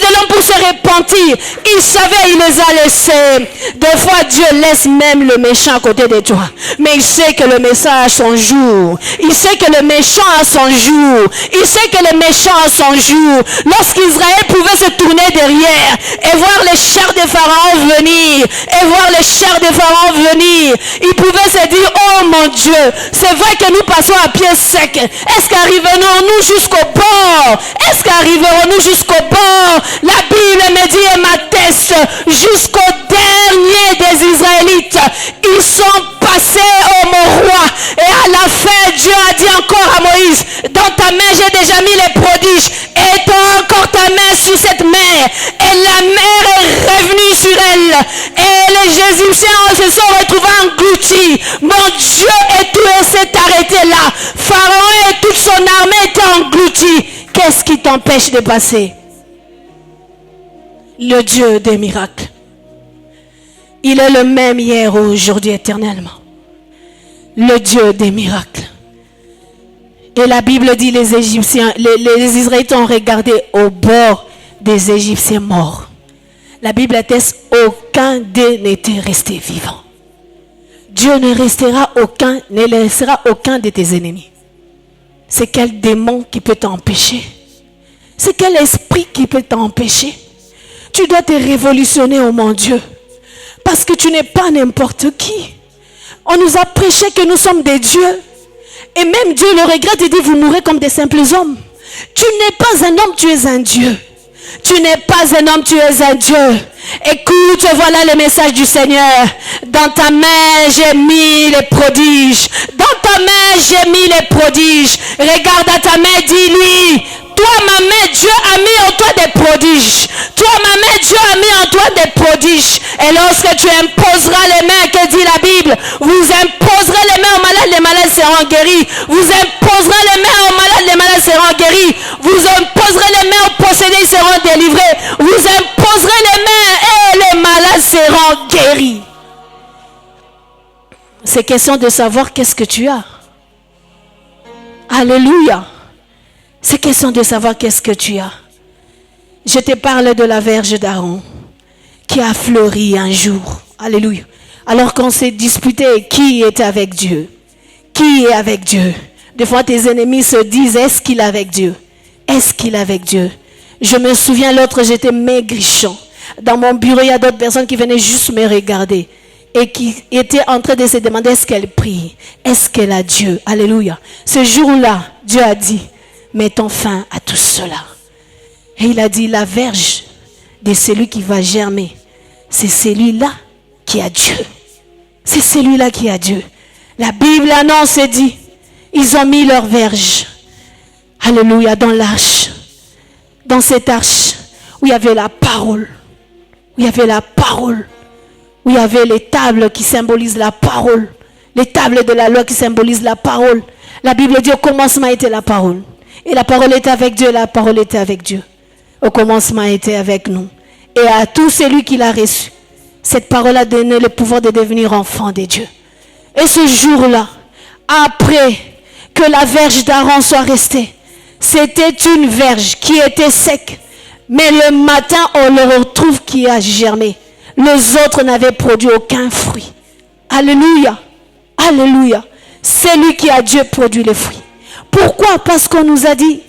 de l'homme pour se repentir. Il savait, il les a laissés. Des fois, Dieu laisse même le méchant à côté de toi. Mais il sait que le méchant a son jour. Il sait que le méchant a son jour. Il sait que le méchant a son jour. Lorsqu'Israël pouvait se tourner derrière et voir les chars de Pharaon venir, il pouvait se dire, oh mon Dieu, c'est vrai que nous passons à pied sec. Est-ce qu'arriverons-nous jusqu'au bord? La Bible me dit et m'atteste jusqu'au dernier des Israélites. Ils sont passés, oh mon roi. Et à la fin, Dieu a dit encore à Moïse, dans ta main j'ai déjà mis les prodiges. Étends encore ta main sur cette mer. Et la mer est revenue sur elle. Et les Égyptiens se sont retrouvés engloutis. Mon Dieu, et tout s'est arrêté là. Pharaon et toute son armée étaient engloutis. Qu'est-ce qui t'empêche de passer? Le Dieu des miracles. Il est le même hier, aujourd'hui, éternellement. Le Dieu des miracles. Et la Bible dit les Égyptiens, les Israélites ont regardé au bord des Égyptiens morts. La Bible atteste, aucun d'eux n'était resté vivant. Dieu ne laissera aucun de tes ennemis. C'est quel démon qui peut t'empêcher? C'est quel esprit qui peut t'empêcher? Tu dois te révolutionner, oh mon Dieu. Parce que tu n'es pas n'importe qui. On nous a prêché que nous sommes des dieux. Et même Dieu le regrette et dit, vous mourrez comme des simples hommes. Tu n'es pas un homme, tu es un Dieu. Tu n'es pas un homme, tu es un Dieu. Écoute, voilà le message du Seigneur. Dans ta main, j'ai mis les prodiges. Dans ta main, j'ai mis les prodiges. Regarde à ta main, dis-lui. Toi, ma main, Dieu a mis en toi des prodiges. Toi, ma main, Dieu a mis en toi des prodiges. Et lorsque tu imposeras les mains, que dit la Bible? Vous imposerez les mains aux malades, les malades seront guéris. Vous imposerez les mains aux malades, les malades seront guéris. Vous imposerez les mains aux possédés, ils seront délivrés. Vous imposerez les mains et les malades seront guéris. C'est question de savoir qu'est-ce que tu as. Alléluia. C'est question de savoir qu'est-ce que tu as. Je te parle de la verge d'Aaron qui a fleuri un jour. Alléluia. Alors qu'on s'est disputé qui était avec Dieu. Qui est avec Dieu? Des fois tes ennemis se disent, est-ce qu'il est avec Dieu? Est-ce qu'il est avec Dieu? Je me souviens l'autre, j'étais maigrichon. Dans mon bureau, il y a d'autres personnes qui venaient juste me regarder et qui étaient en train de se demander, est-ce qu'elle prie? Est-ce qu'elle a Dieu? Alléluia. Ce jour-là, Dieu a dit, mettons fin à tout cela. Et il a dit, la verge de celui qui va germer, c'est celui-là qui a Dieu. C'est celui-là qui a Dieu. La Bible annonce et dit, ils ont mis leur verge, alléluia, dans l'arche. Dans cette arche où il y avait la parole. Où il y avait la parole. Où il y avait les tables qui symbolisent la parole. Les tables de la loi qui symbolisent la parole. La Bible dit, au commencement était la parole. Et la parole était avec Dieu, la parole était avec Dieu. Au commencement était avec nous. Et à tout celui qui l'a reçu, cette parole a donné le pouvoir de devenir enfant de Dieu. Et ce jour-là, après que la verge d'Aaron soit restée, c'était une verge qui était sec. Mais le matin, on le retrouve qui a germé. Les autres n'avaient produit aucun fruit. Alléluia. Alléluia. Celui qui a Dieu produit les fruits. Pourquoi? Parce qu'on nous a dit,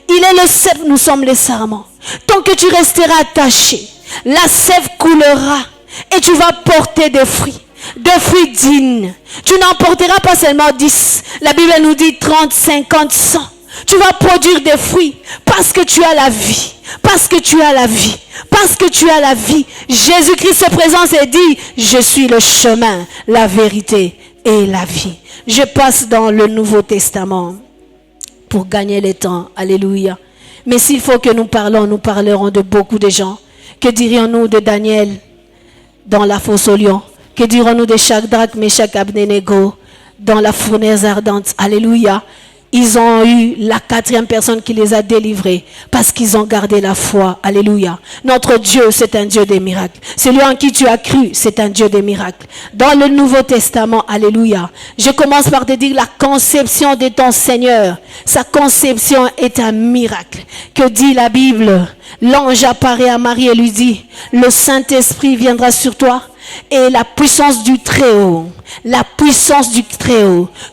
il est le cep, nous sommes les sarments. Tant que tu resteras attaché, la sève coulera et tu vas porter des fruits dignes. Tu n'en porteras pas seulement 10. La Bible nous dit 30, 50, 100. Tu vas produire des fruits parce que tu as la vie. Parce que tu as la vie. Parce que tu as la vie. Jésus-Christ se présente et dit, je suis le chemin, la vérité et la vie. Je passe dans le Nouveau Testament pour gagner le temps. Alléluia. Mais s'il faut que nous parlerons de beaucoup de gens. Que dirions-nous de Daniel dans la fosse au lion? Que dirons-nous de Shadrach, Meshach, Abednego dans la fournaise ardente. Alléluia. Ils ont eu la 4e personne qui les a délivrés parce qu'ils ont gardé la foi. Alléluia. Notre Dieu, c'est un Dieu des miracles. Celui en qui tu as cru, c'est un Dieu des miracles. Dans le Nouveau Testament, alléluia. Je commence par te dire la conception de ton Seigneur. Sa conception est un miracle. Que dit la Bible? L'ange apparaît à Marie et lui dit, le Saint-Esprit viendra sur toi. Et la puissance du Très-Haut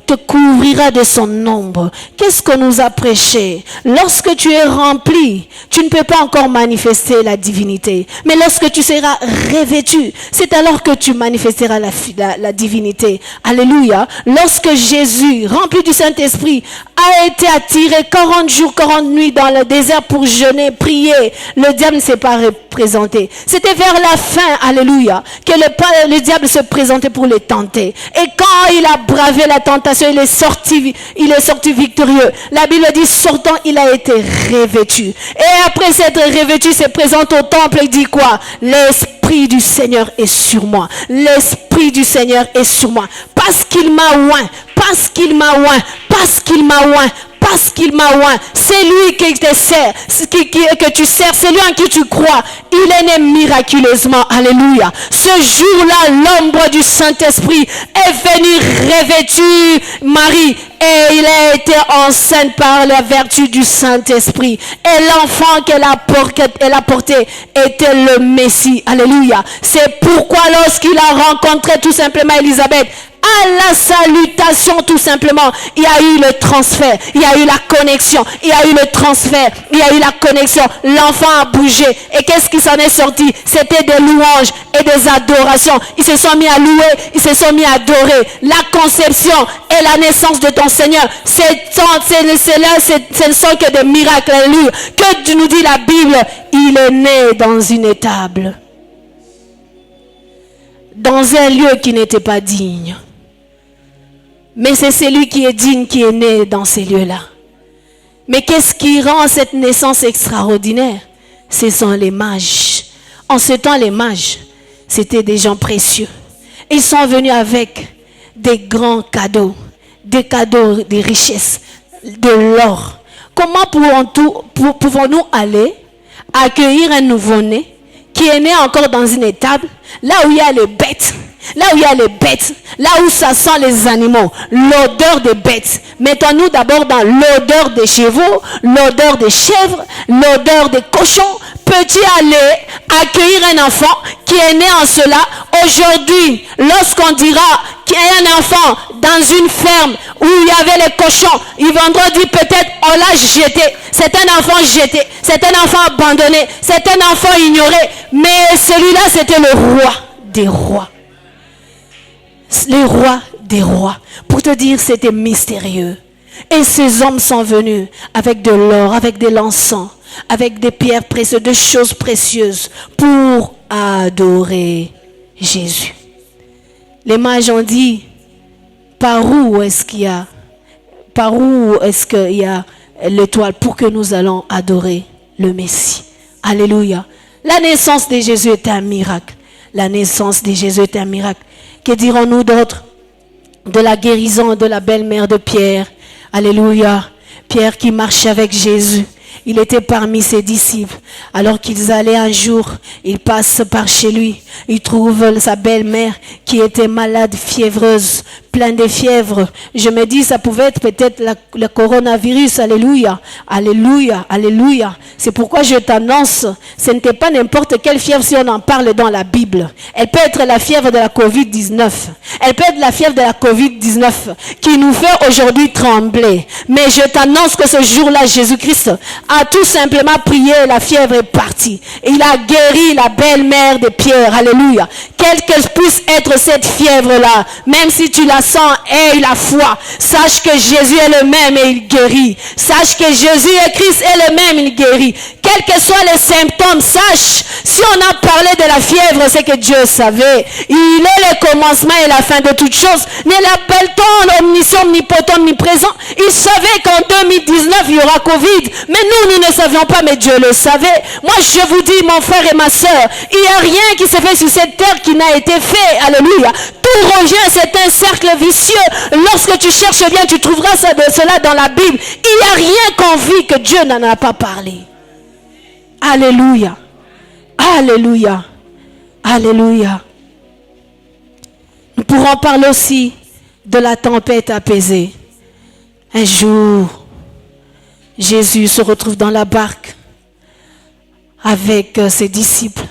te couvrira de son ombre. Qu'est-ce qu'on nous a prêché? Lorsque tu es rempli, tu ne peux pas encore manifester la divinité. Mais lorsque tu seras revêtu, c'est alors que tu manifesteras la divinité. Alléluia. Lorsque Jésus, rempli du Saint-Esprit, a été attiré 40 jours, 40 nuits dans le désert pour jeûner, prier, le diable ne s'est pas représenté. C'était vers la fin, alléluia, que le diable se présentait pour les tenter. Et quand il a bravé la tentation, il est sorti victorieux. La Bible dit, sortant, il a été revêtu. Et après s'être revêtu, il se présente au temple et dit quoi? L'Esprit du Seigneur est sur moi. L'Esprit du Seigneur est sur moi. Parce qu'il m'a oint, parce qu'il m'a oint, parce qu'il m'a oint, parce qu'il m'a oint. C'est lui qui te sert, que tu sers, c'est lui en qui tu crois. Il est né miraculeusement. Alléluia. Ce jour-là, l'ombre du Saint-Esprit est venu revêtu Marie. Et il a été enceinte par la vertu du Saint-Esprit. Et l'enfant qu'elle a porté était le Messie. Alléluia. C'est pourquoi lorsqu'il a rencontré tout simplement Élisabeth, à la salutation tout simplement, il y a eu le transfert, il y a eu la connexion, il y a eu le transfert, il y a eu la connexion. L'enfant a bougé. Et qu'est-ce qui s'en est sorti? C'était des louanges et des adorations. Ils se sont mis à louer, ils se sont mis à adorer. La conception et la naissance de ton Seigneur, ce ne sont que des miracles. Alléluia. Que nous dit la Bible? Il est né dans une étable, dans un lieu qui n'était pas digne. Mais c'est celui qui est digne qui est né dans ces lieux-là. Mais qu'est-ce qui rend cette naissance extraordinaire? Ce sont les mages. En ce temps, les mages, c'était des gens précieux. Ils sont venus avec des grands cadeaux, des richesses, de l'or. Comment pouvons-nous aller accueillir un nouveau-né qui est né encore dans une étable, là où il y a les bêtes, là où ça sent les animaux, l'odeur des bêtes. Mettons-nous d'abord dans l'odeur des chevaux, l'odeur des chèvres, l'odeur des cochons. Peux-tu aller accueillir un enfant qui est né en cela? Aujourd'hui, lorsqu'on dira qu'il y a un enfant dans une ferme où il y avait les cochons, ils vendront dire peut-être on l'a jeté. C'est un enfant jeté, c'est un enfant abandonné, c'est un enfant ignoré. Mais celui-là, c'était le roi des rois. Les rois des rois. Pour te dire, c'était mystérieux. Et ces hommes sont venus avec de l'or, avec de l'encens, avec des pierres précieuses, des choses précieuses pour adorer Jésus. Les mages ont dit, par où est-ce qu'il y a l'étoile pour que nous allons adorer le Messie? Alléluia. La naissance de Jésus est un miracle. La naissance de Jésus est un miracle. Que dirons-nous d'autre? De la guérison de la belle-mère de Pierre. Alléluia. Pierre qui marchait avec Jésus. Il était parmi ses disciples. Alors qu'ils allaient un jour, ils passent par chez lui. Ils trouvent sa belle-mère qui était malade, fiévreuse, pleine de fièvre. Je me dis, ça pouvait être peut-être le coronavirus. Alléluia, alléluia, alléluia. C'est pourquoi je t'annonce, ce n'était pas n'importe quelle fièvre si on en parle dans la Bible. Elle peut être la fièvre de la COVID-19. Elle peut être la fièvre de la COVID-19 qui nous fait aujourd'hui trembler. Mais je t'annonce que ce jour-là, Jésus-Christ a tout simplement prié, la fièvre est partie. Et il a guéri la belle-mère de Pierre. Alléluia. Quelle que puisse être cette fièvre-là, même si tu la sens, aie la foi. Sache que Jésus est le même et il guérit. Sache que Jésus et Christ est le même, il guérit. Quels que soient les symptômes, sache, si on a parlé de la fièvre, c'est que Dieu savait. Il est le commencement et la fin de toutes choses. Ne l'appelle-t-on omniscient, omnipotent, omniprésent? Il savait qu'en 2019, il y aura Covid. Mais nous ne savions pas, mais Dieu le savait. Moi, je vous dis, mon frère et ma soeur, il n'y a rien qui s'est fait sur cette terre qui n'a été fait. Alléluia. Tout revient, c'est un cercle vicieux. Lorsque tu cherches bien, tu trouveras cela dans la Bible. Il n'y a rien qu'on vit que Dieu n'en a pas parlé. Alléluia. Alléluia. Alléluia. Nous pourrons parler aussi de la tempête apaisée. Un jour, Jésus se retrouve dans la barque avec ses disciples.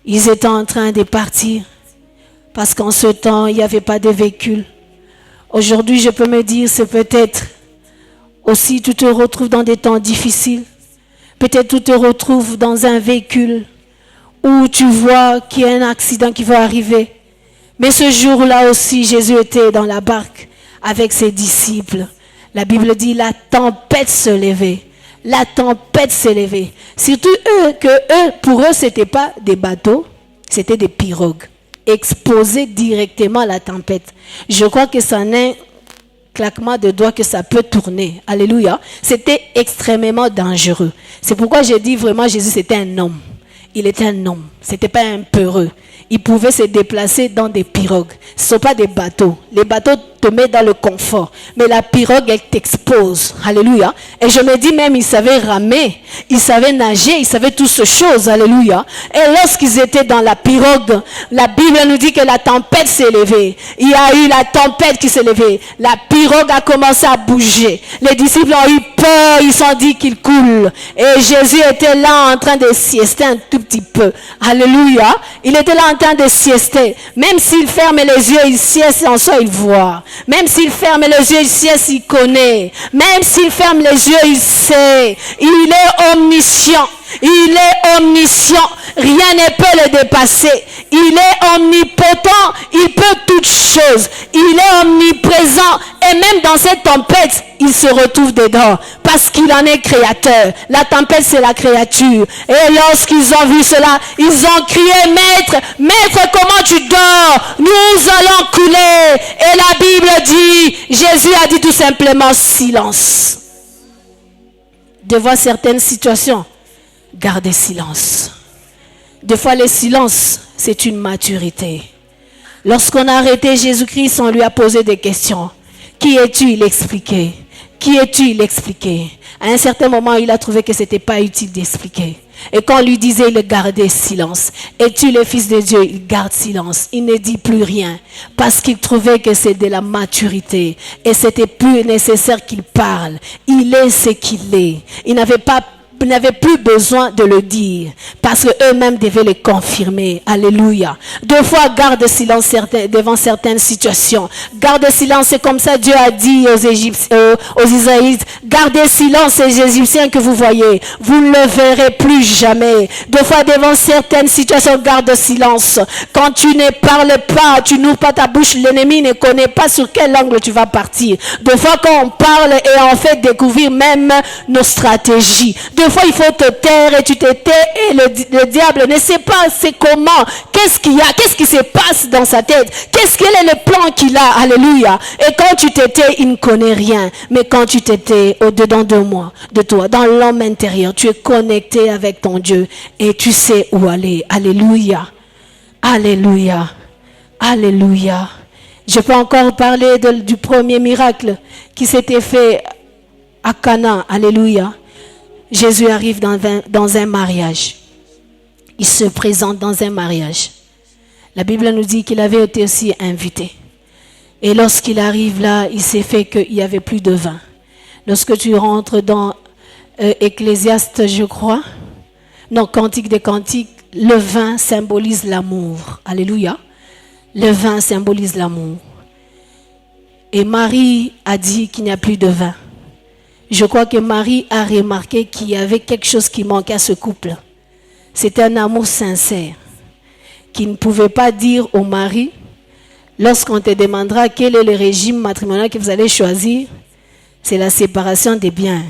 Ils étaient en train de partir parce qu'en ce temps, il n'y avait pas de véhicule. Aujourd'hui, je peux me dire, c'est peut-être aussi tu te retrouves dans des temps difficiles. Peut-être tu te retrouves dans un véhicule où tu vois qu'il y a un accident qui va arriver. Mais ce jour-là aussi, Jésus était dans la barque avec ses disciples. La Bible dit, la tempête se levait. La tempête s'est levée. Surtout pour eux, ce n'était pas des bateaux, c'était des pirogues exposées directement à la tempête. Je crois que ça n'est claquement de doigts que ça peut tourner. Alléluia. C'était extrêmement dangereux. C'est pourquoi j'ai dit vraiment Jésus c'était un homme. Il était un homme. C'était pas un peureux. Il pouvait se déplacer dans des pirogues. Ce ne sont pas des bateaux. Les bateaux te mettent dans le confort. Mais la pirogue, elle t'expose. Alléluia. Et je me dis même, ils savaient ramer. Ils savaient nager. Ils savaient toutes ces choses. Alléluia. Et lorsqu'ils étaient dans la pirogue, la Bible nous dit que la tempête s'est levée. Il y a eu la tempête qui s'est levée. La pirogue a commencé à bouger. Les disciples ont eu peur. Ils se sont dit qu'il coule. Et Jésus était là en train de siester un tout petit peu. Alléluia. Il était là en train de siester. Même s'il ferme les yeux, il sieste en soi, il voit. Même s'il ferme les yeux, il sieste, il connaît. Même s'il ferme les yeux, il sait. Il est omniscient. Il est omniscient. Rien ne peut le dépasser. Il est omnipotent. Il peut toutes choses. Il est omniprésent. Et même dans cette tempête, il se retrouve dedans. Parce qu'il en est créateur. La tempête, c'est la créature. Et lorsqu'ils ont vu cela, ils ont crié, Maître, Maître, comment tu dors? Nous allons couler. Et la Bible dit, Jésus a dit tout simplement, silence. Devant certaines situations, gardez silence. Des fois, le silence, c'est une maturité. Lorsqu'on a arrêté Jésus-Christ, on lui a posé des questions. Qui es-tu? Il expliquait. Qui es-tu? Il expliquait. À un certain moment, il a trouvé que ce n'était pas utile d'expliquer. Et quand on lui disait, il gardait silence. Es-tu le Fils de Dieu? Il garde silence. Il ne dit plus rien. Parce qu'il trouvait que c'est de la maturité. Et c'était plus nécessaire qu'il parle. Il est ce qu'il est. Il n'avait plus besoin de le dire. Parce qu'eux-mêmes devaient le confirmer. Alléluia. Deux fois, garde silence devant certaines situations. Garde silence, c'est comme ça Dieu a dit aux Israélites. Gardez silence, ces Égyptiens que vous voyez. Vous ne le verrez plus jamais. Deux fois, devant certaines situations, garde silence. Quand tu ne parles pas, tu n'ouvres pas ta bouche, l'ennemi ne connaît pas sur quel angle tu vas partir. Deux fois, quand on parle et on fait découvrir même nos stratégies. Deux fois, il faut te taire et tu te tais et le diable ne sait pas c'est comment, qu'est-ce qu'il y a, qu'est-ce qui se passe dans sa tête, quel est le plan qu'il a, alléluia. Et quand tu te tais, il ne connaît rien. Mais quand tu te tais au-dedans de toi, dans l'homme intérieur, tu es connecté avec ton Dieu et tu sais où aller. Alléluia. Alléluia. Alléluia. Je peux encore parler du premier miracle qui s'était fait à Cana. Alléluia. Jésus arrive dans un mariage. Il se présente dans un mariage. La Bible nous dit qu'il avait été aussi invité. Et lorsqu'il arrive là, il s'est fait qu'il n'y avait plus de vin. Lorsque tu rentres dans Ecclésiaste, je crois, non, Cantique des Cantiques, le vin symbolise l'amour. Alléluia. Le vin symbolise l'amour. Et Marie a dit qu'il n'y a plus de vin. Je crois que Marie a remarqué qu'il y avait quelque chose qui manquait à ce couple. C'était un amour sincère. Qui ne pouvait pas dire au mari, lorsqu'on te demandera quel est le régime matrimonial que vous allez choisir, c'est la séparation des biens.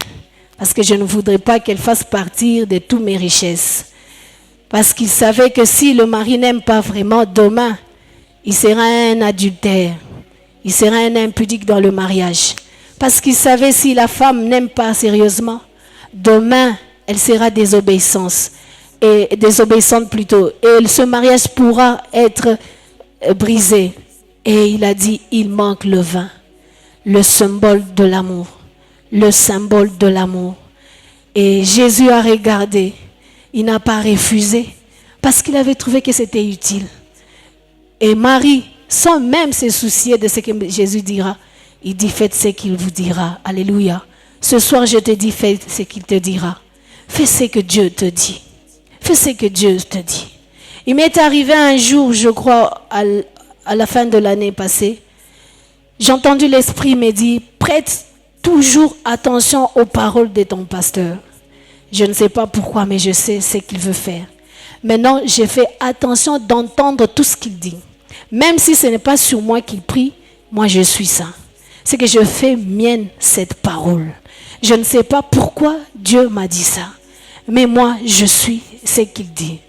Parce que je ne voudrais pas qu'elle fasse partir de toutes mes richesses. Parce qu'il savait que si le mari n'aime pas vraiment, demain, il sera un adultère. Il sera un impudique dans le mariage. Parce qu'il savait si la femme n'aime pas sérieusement, demain, elle sera désobéissante plutôt. Et ce mariage pourra être brisé. Et il a dit, il manque le vin, le symbole de l'amour. Le symbole de l'amour. Et Jésus a regardé. Il n'a pas refusé parce qu'il avait trouvé que c'était utile. Et Marie, sans même se soucier de ce que Jésus dira, il dit, faites ce qu'il vous dira. Alléluia. Ce soir, je te dis, fais ce qu'il te dira. Fais ce que Dieu te dit. Fais ce que Dieu te dit. Il m'est arrivé un jour, je crois, à la fin de l'année passée, j'ai entendu l'Esprit me dire, prête toujours attention aux paroles de ton pasteur. Je ne sais pas pourquoi, mais je sais ce qu'il veut faire. Maintenant, j'ai fait attention d'entendre tout ce qu'il dit. Même si ce n'est pas sur moi qu'il prie, moi je suis ça. C'est que je fais mienne cette parole. Je ne sais pas pourquoi Dieu m'a dit ça. Mais moi, je suis ce qu'il dit.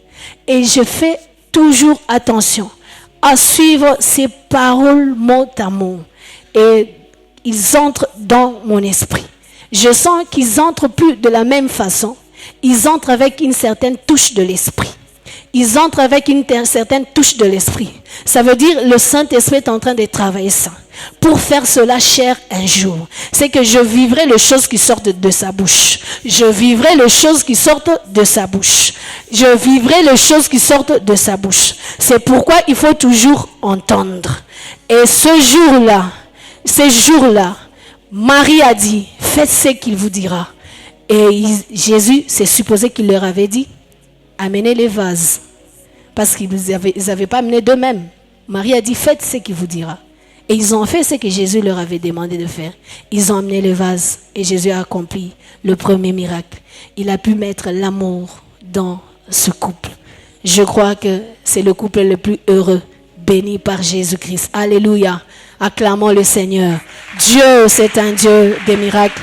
Et je fais toujours attention à suivre ces paroles mot à mot. Et ils entrent dans mon esprit. Je sens qu'ils entrent plus de la même façon. Ils entrent avec une certaine touche de l'esprit. Ils entrent avec une certaine touche de l'esprit. Ça veut dire le Saint-Esprit est en train de travailler ça. Pour faire cela chair un jour. C'est que je vivrai les choses qui sortent de sa bouche. Je vivrai les choses qui sortent de sa bouche. Je vivrai les choses qui sortent de sa bouche. C'est pourquoi il faut toujours entendre. Et ce jour-là, Marie a dit, faites ce qu'il vous dira. Et Jésus, c'est supposé qu'il leur avait dit, amenez les vases. Parce qu'ils n'avaient pas amené d'eux-mêmes. Marie a dit, faites ce qu'il vous dira. Et ils ont fait ce que Jésus leur avait demandé de faire. Ils ont amené les vases. Et Jésus a accompli le premier miracle. Il a pu mettre l'amour dans ce couple. Je crois que c'est le couple le plus heureux, béni par Jésus-Christ. Alléluia. Acclamons le Seigneur. Dieu, c'est un Dieu des miracles.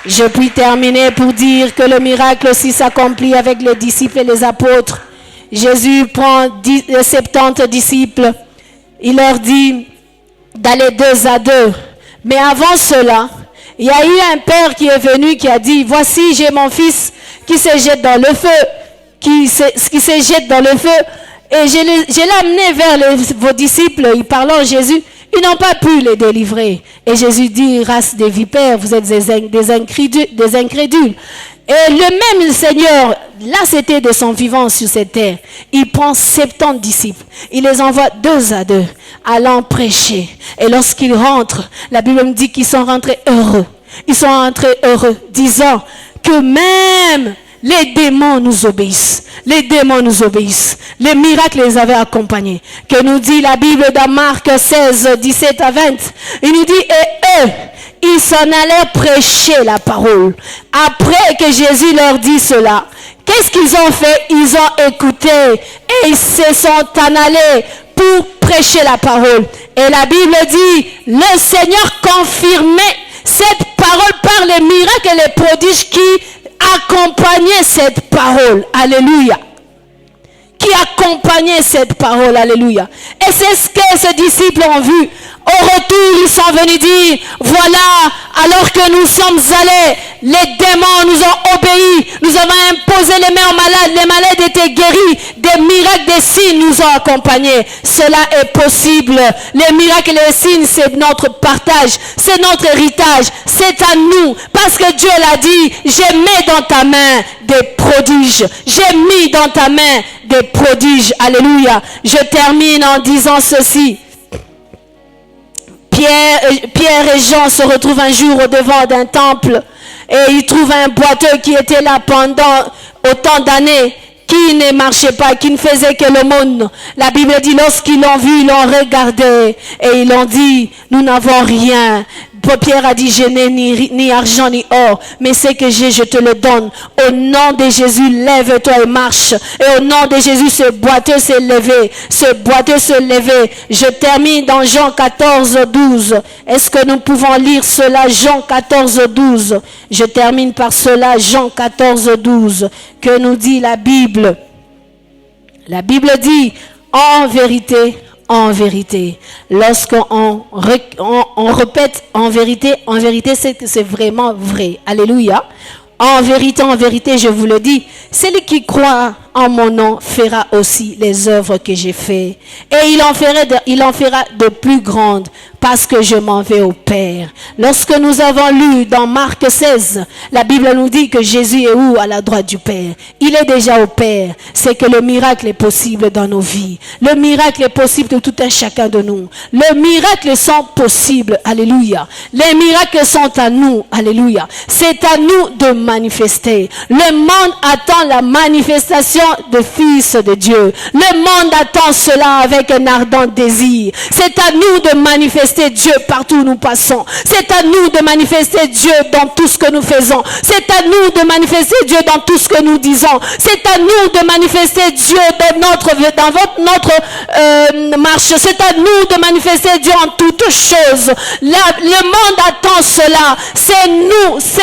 Je puis terminer pour dire que le miracle aussi s'accomplit avec les disciples et les apôtres. Jésus prend 70 disciples. Il leur dit d'aller 2 à 2. Mais avant cela, il y a eu un père qui est venu qui a dit, voici j'ai mon fils qui se jette dans le feu, qui se jette dans le feu. Et je l'ai amené vers vos disciples, ils parlant Jésus. Ils n'ont pas pu les délivrer. Et Jésus dit, race des vipères, vous êtes des incrédules. Et le même Seigneur, là c'était de son vivant sur cette terre. Il prend 70 disciples. Il les envoie 2 à 2, allant prêcher. Et lorsqu'ils rentrent, la Bible me dit qu'ils sont rentrés heureux. Ils sont rentrés heureux, disant que même les démons nous obéissent. Les démons nous obéissent. Les miracles les avaient accompagnés. Que nous dit la Bible dans Marc 16, 17 à 20. Il nous dit, et eux, ils s'en allèrent prêcher la parole. Après que Jésus leur dit cela, qu'est-ce qu'ils ont fait? Ils ont écouté et ils se sont en allés pour prêcher la parole. Et la Bible dit, le Seigneur confirmait cette parole par les miracles et les prodiges qui accompagnaient cette parole. Alléluia. Qui accompagnait cette parole. Alléluia. Et c'est ce que ces disciples ont vu. Au retour, ils sont venus dire, voilà, alors que nous sommes allés, les démons nous ont obéi, nous avons imposé les mains aux malades, les malades étaient guéris, des miracles, des signes nous ont accompagnés. Cela est possible. Les miracles et les signes, c'est notre partage, c'est notre héritage, c'est à nous. Parce que Dieu l'a dit, j'ai mis dans ta main des prodiges. J'ai mis dans ta main des prodiges. Alléluia. Je termine en disant ceci. Pierre et Jean se retrouvent un jour au devant d'un temple et ils trouvent un boiteux qui était là pendant autant d'années, qui ne marchait pas, qui ne faisait que l'aumône. La Bible dit, lorsqu'ils l'ont vu, ils l'ont regardé et ils l'ont dit, nous n'avons rien Pierre a dit, je n'ai ni argent ni or, mais ce que j'ai, je te le donne. Au nom de Jésus, lève-toi et marche. Et au nom de Jésus, ce boiteux s'est levé. Ce boiteux s'est levé. Je termine dans Jean 14, 12. Est-ce que nous pouvons lire cela, Jean 14, 12? Je termine par cela, Jean 14, 12. Que nous dit la Bible? La Bible dit, en vérité, lorsqu'on répète en vérité, c'est que c'est vraiment vrai. Alléluia. En vérité, je vous le dis, celui qui croit en mon nom fera aussi les œuvres que j'ai faites. Et il en fera de plus grandes, parce que je m'en vais au Père. Lorsque nous avons lu dans Marc 16, la Bible nous dit que Jésus est où? À la droite du Père. Il est déjà au Père. C'est que le miracle est possible dans nos vies. Le miracle est possible de tout un chacun de nous. Les miracles sont possibles. Alléluia. Les miracles sont à nous. Alléluia. C'est à nous de manifester. Le monde attend la manifestation du Fils de Dieu. Le monde attend cela avec un ardent désir. C'est à nous de manifester Dieu partout où nous passons. C'est à nous de manifester Dieu dans tout ce que nous faisons. C'est à nous de manifester Dieu dans tout ce que nous disons. C'est à nous de manifester Dieu dans notre marche. C'est à nous de manifester Dieu en toutes choses. Le monde attend cela. C'est nous, c'est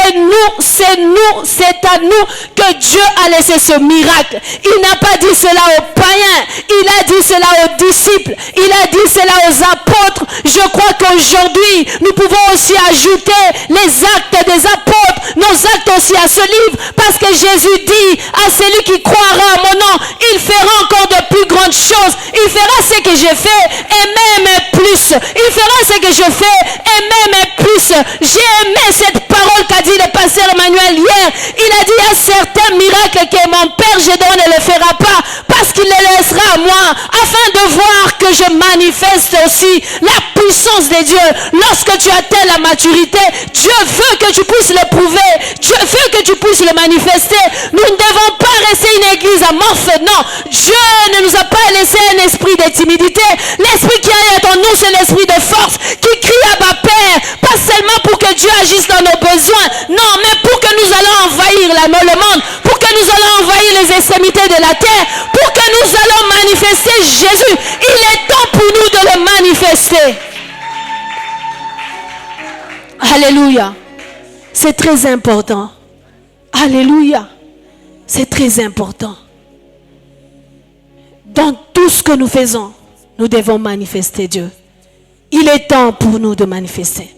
à nous que Dieu a laissé ce miracle. Il n'a pas dit cela aux païens. Il a dit cela aux disciples. Il a dit cela aux apôtres. Je crois qu'aujourd'hui, nous pouvons aussi ajouter les actes des apôtres, nos actes aussi à ce livre, parce que Jésus dit à celui qui croira à mon nom, il fera encore de plus grandes choses. Il fera ce que j'ai fait et même plus. Il fera ce que je fais et même plus. J'ai aimé cette parole qu'a dit le pasteur Emmanuel hier. Il a dit, il y a certains miracles que mon Père Gédéon ne le fera pas, parce qu'il les laissera à moi, afin de voir que je manifeste aussi la puissance de Dieu. Lorsque tu atteins la maturité, Dieu veut que tu puisses le prouver. Dieu veut que tu puisses le manifester. Nous ne devons pas rester une église amorphe. Non, Dieu ne nous a pas laissé un esprit de timidité. L'esprit qui est en nous, c'est l'esprit de force qui crie à Abba Père, pas seulement pour que Dieu agisse dans nos besoins, non, mais pour que nous allons envahir le monde, pour que nous allons envahir les extrémités de la terre, pour que nous allons manifester Jésus. Il est temps pour nous de le manifester. Alléluia. C'est très important. Alléluia. C'est très important. Dans tout ce que nous faisons, nous devons manifester Dieu. Il est temps pour nous de manifester.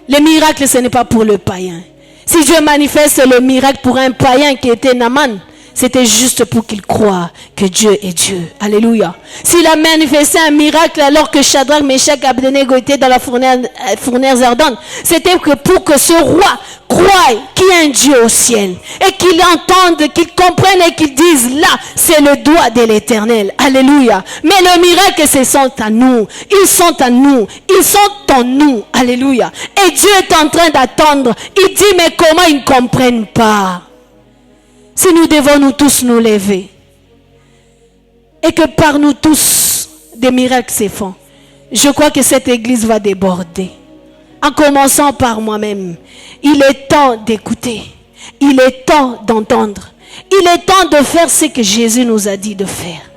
Le miracle, ce n'est pas pour le païen. Si Dieu manifeste le miracle pour un païen qui était Naaman, c'était juste pour qu'il croie que Dieu est Dieu. Alléluia. S'il a manifesté un miracle alors que Shadrach, Meshach et Abednego étaient dans la fournaise ardente, c'était que pour que ce roi croie qu'il y a un Dieu au ciel et qu'il entende, qu'il comprenne et qu'il dise là, c'est le doigt de l'Éternel. Alléluia. Mais le miracle, ce sont à nous. Ils sont à nous. Ils sont en nous. Alléluia. Et Dieu est en train d'attendre. Il dit, mais comment ils ne comprennent pas? Si nous devons nous tous nous lever et que par nous tous des miracles se font, je crois que cette église va déborder. En commençant par moi-même, il est temps d'écouter, il est temps d'entendre, il est temps de faire ce que Jésus nous a dit de faire.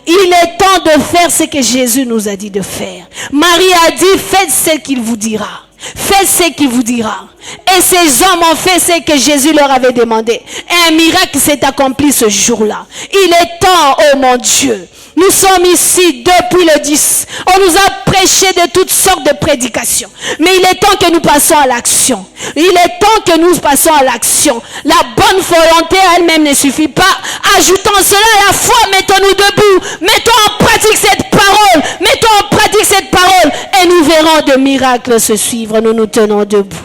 Il est temps de faire ce que Jésus nous a dit de faire. Marie a dit, faites ce qu'il vous dira. Faites ce qu'il vous dira. Et ces hommes ont fait ce que Jésus leur avait demandé. Et un miracle s'est accompli ce jour-là. Il est temps, oh mon Dieu. Nous sommes ici depuis le 10. On nous a prêché de toutes sortes de prédications. Mais il est temps que nous passions à l'action. Il est temps que nous passions à l'action. La bonne volonté elle-même ne suffit pas. Ajoutons cela à la foi, mettons-nous debout. Mettons en pratique cette parole. Mettons en pratique cette parole. Et nous verrons de miracles se suivre. Nous nous tenons debout.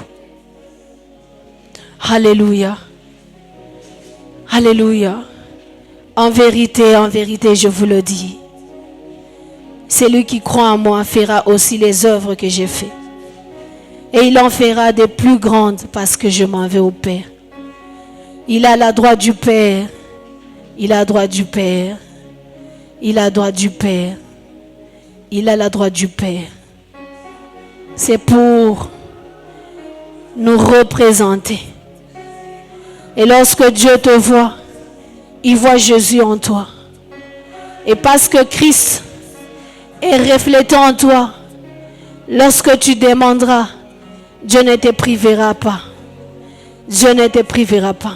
Alléluia. Alléluia. En vérité, je vous le dis. Celui qui croit en moi fera aussi les œuvres que j'ai faites. Et il en fera des plus grandes parce que je m'en vais au Père. Il a la droite du Père. Il a la droite du Père. Il a la droite du Père. Il a la droite du Père. C'est pour nous représenter. Et lorsque Dieu te voit, il voit Jésus en toi. Et parce que Christ est reflété en toi, lorsque tu demanderas, Dieu ne te privera pas. Dieu ne te privera pas.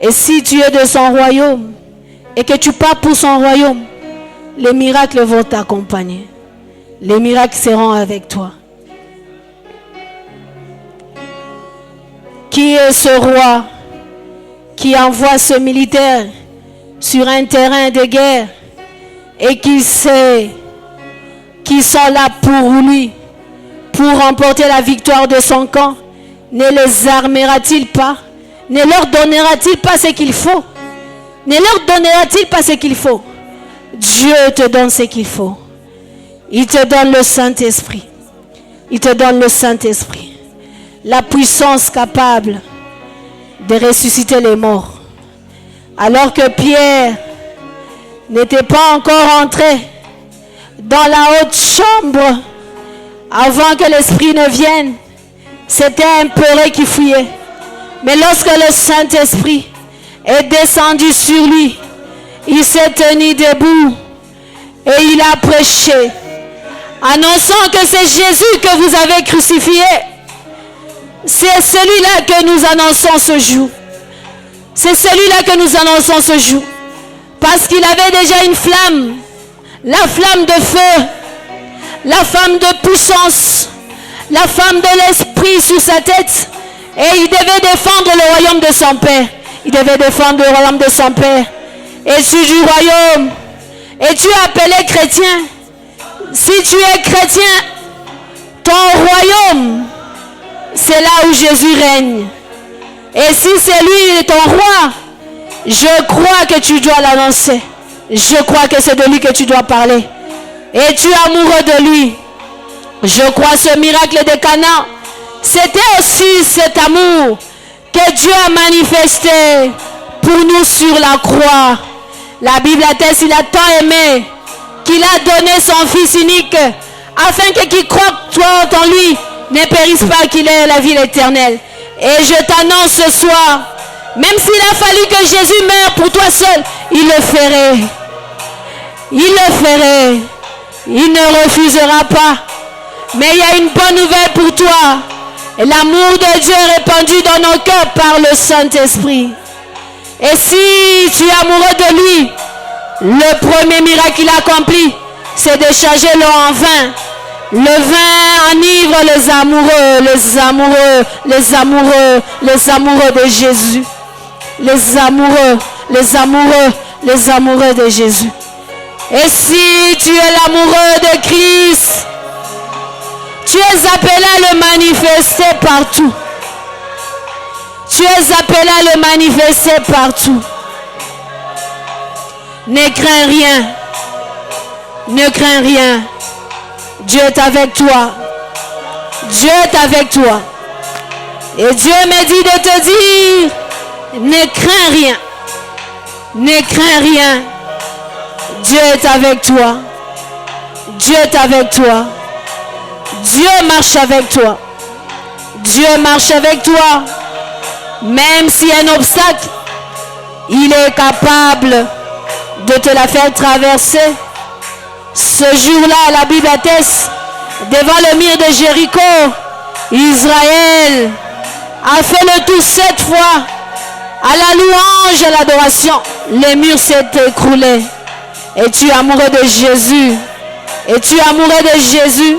Et si tu es de son royaume et que tu pars pour son royaume, les miracles vont t'accompagner. Les miracles seront avec toi. Qui est ce roi qui envoie ce militaire sur un terrain de guerre et qui sait qu'ils sont là pour lui, pour remporter la victoire de son camp? Ne les armera-t-il pas? Ne leur donnera-t-il pas ce qu'il faut? Ne leur donnera-t-il pas ce qu'il faut? Dieu te donne ce qu'il faut. Il te donne le Saint-Esprit. Il te donne le Saint-Esprit. La puissance capable de ressusciter les morts. Alors que Pierre n'était pas encore entré dans la haute chambre avant que l'Esprit ne vienne, c'était un peureux qui fuyait. Mais lorsque le Saint-Esprit est descendu sur lui, il s'est tenu debout et il a prêché, annonçant que c'est Jésus que vous avez crucifié. C'est celui-là que nous annonçons ce jour. C'est celui-là que nous annonçons ce jour. Parce qu'il avait déjà une flamme. La flamme de feu. La flamme de puissance. La flamme de l'esprit sur sa tête. Et il devait défendre le royaume de son Père. Il devait défendre le royaume de son Père. Es-tu du royaume? Es-tu appelé chrétien? Si tu es chrétien, ton royaume, c'est là où Jésus règne. Et si c'est lui ton roi, je crois que tu dois l'annoncer. Je crois que c'est de lui que tu dois parler. Et tu es amoureux de lui. Je crois ce miracle de Cana, c'était aussi cet amour que Dieu a manifesté pour nous sur la croix. La Bible atteste, il a tant aimé qu'il a donné son Fils unique afin que qui croit en lui ne périsse pas, qu'il ait la vie éternelle. Et je t'annonce ce soir, même s'il a fallu que Jésus meure pour toi seul, il le ferait. Il le ferait. Il ne refusera pas. Mais il y a une bonne nouvelle pour toi. Et l'amour de Dieu est répandu dans nos cœurs par le Saint-Esprit. Et si tu es amoureux de lui, le premier miracle qu'il a accompli, c'est de changer l'eau en vin. Le vin enivre les amoureux, les amoureux, les amoureux, les amoureux de Jésus. Les amoureux, les amoureux, les amoureux de Jésus. Et si tu es l'amoureux de Christ, tu es appelé à le manifester partout. Tu es appelé à le manifester partout. Ne crains rien. Ne crains rien. Dieu est avec toi. Dieu est avec toi. Et Dieu m'a dit de te dire, ne crains rien. Ne crains rien. Dieu est avec toi. Dieu est avec toi. Dieu marche avec toi. Dieu marche avec toi. Même s'il y a un obstacle, il est capable de te la faire traverser. Ce jour-là, la Bible atteste, devant le mur de Jéricho, Israël a fait le tour 7 fois. À la louange et à l'adoration, les murs s'est écroulés. Et tu es amoureux de Jésus. Et tu es amoureux de Jésus.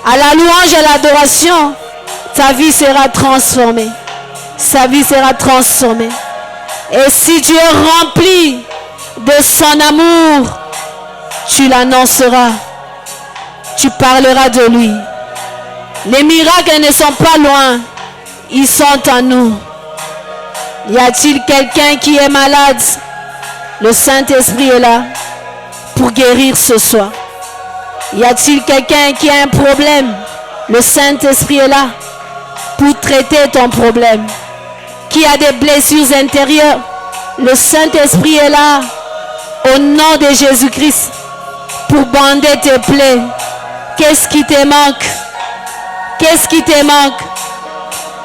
À la louange et à l'adoration, ta vie sera transformée. Sa vie sera transformée. Et si tu es rempli de son amour, tu l'annonceras. Tu parleras de lui. Les miracles ne sont pas loin. Ils sont en nous. Y a-t-il quelqu'un qui est malade? Le Saint-Esprit est là pour guérir ce soir. Y a-t-il quelqu'un qui a un problème? Le Saint-Esprit est là pour traiter ton problème. Qui a des blessures intérieures? Le Saint-Esprit est là au nom de Jésus-Christ pour bander tes plaies. Qu'est-ce qui te manque? Qu'est-ce qui te manque?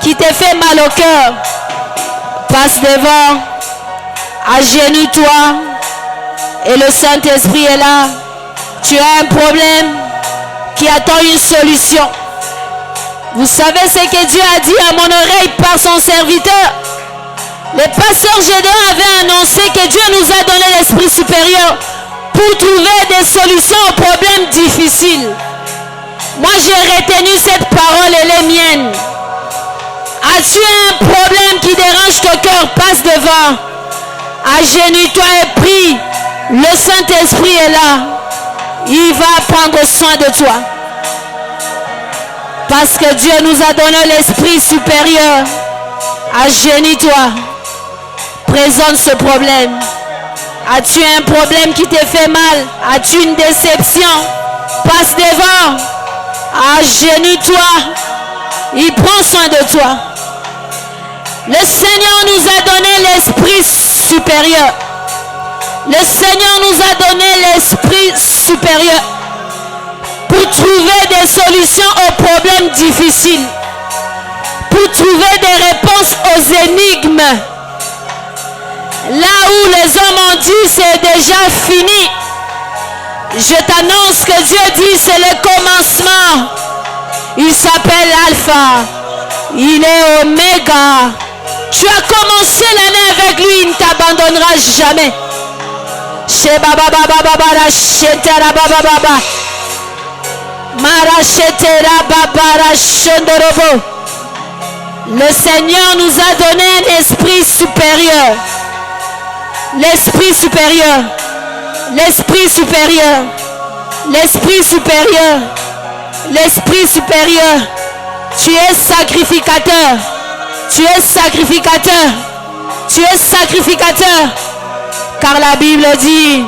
qui te fait mal au cœur, passe devant, agenouille-toi et le Saint-Esprit est là. Tu as un problème qui attend une solution. Vous savez ce que Dieu a dit à mon oreille par son serviteur? Le pasteur Gédéon avait annoncé que Dieu nous a donné l'esprit supérieur pour trouver des solutions aux problèmes difficiles. Moi, j'ai retenu cette parole, elle est mienne. As-tu un problème qui dérange ton cœur? Passe devant. Agenouille-toi et prie. Le Saint-Esprit est là. Il va prendre soin de toi. Parce que Dieu nous a donné l'esprit supérieur. Agenouille-toi. Présente ce problème. As-tu un problème qui te fait mal? As-tu une déception? Passe devant. Agenouille-toi. Il prend soin de toi. Le Seigneur nous a donné l'esprit supérieur. Le Seigneur nous a donné l'esprit supérieur pour trouver des solutions aux problèmes difficiles, pour trouver des réponses aux énigmes. Là où les hommes ont dit c'est déjà fini, je t'annonce que Dieu dit c'est le commencement. Il s'appelle Alpha, il est Oméga. Tu as commencé l'année avec lui, il ne t'abandonnera jamais. Le Seigneur nous a donné un esprit supérieur. L'esprit supérieur. L'esprit supérieur. L'esprit supérieur. L'esprit supérieur. Tu es sacrificateur. Tu es sacrificateur. Tu es sacrificateur. Car la Bible dit,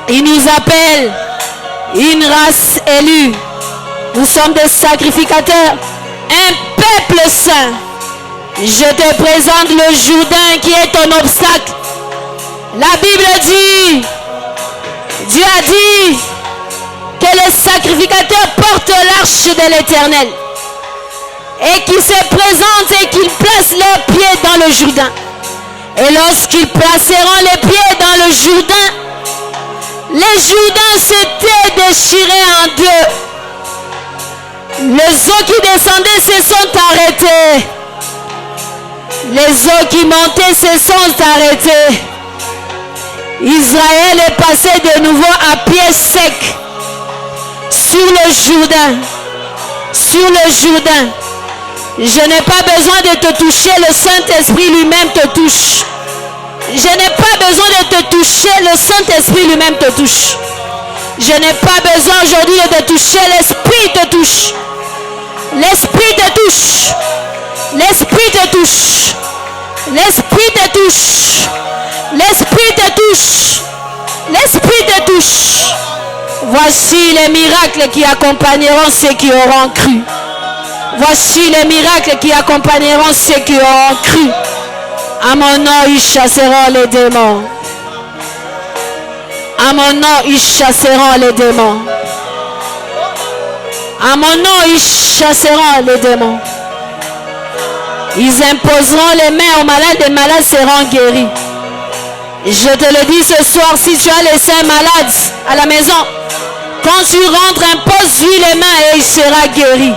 il nous appelle une race élue. Nous sommes des sacrificateurs. Un peuple saint. Je te présente le Jourdain qui est ton obstacle. La Bible dit, Dieu a dit que les sacrificateurs portent l'arche de l'Éternel. Et qu'ils se présentent et qu'ils placent leurs pieds dans le Jourdain. Et lorsqu'ils placeront les pieds dans le Jourdain, les Jourdains s'étaient déchirés en deux. Les eaux qui descendaient se sont arrêtées. Les eaux qui montaient se sont arrêtées. Israël est passé de nouveau à pied sec sur le Jourdain. Sur le Jourdain. Je n'ai pas besoin de te toucher, le Saint-Esprit lui-même te touche. Je n'ai pas besoin de te toucher, le Saint-Esprit lui-même te touche. Je n'ai pas besoin aujourd'hui de te toucher, l'Esprit te touche. L'Esprit te touche. L'Esprit te touche. L'Esprit te touche. L'Esprit te touche. L'Esprit te touche. Voici les miracles qui accompagneront ceux qui auront cru. Voici les miracles qui accompagneront ceux qui auront cru. À mon nom, ils chasseront les démons. À mon nom, ils chasseront les démons. À mon nom, ils chasseront les démons. Ils imposeront les mains aux malades, les malades seront guéris. Je te le dis ce soir, si tu as laissé un malade à la maison, quand tu rentres, impose-lui les mains et il sera guéri.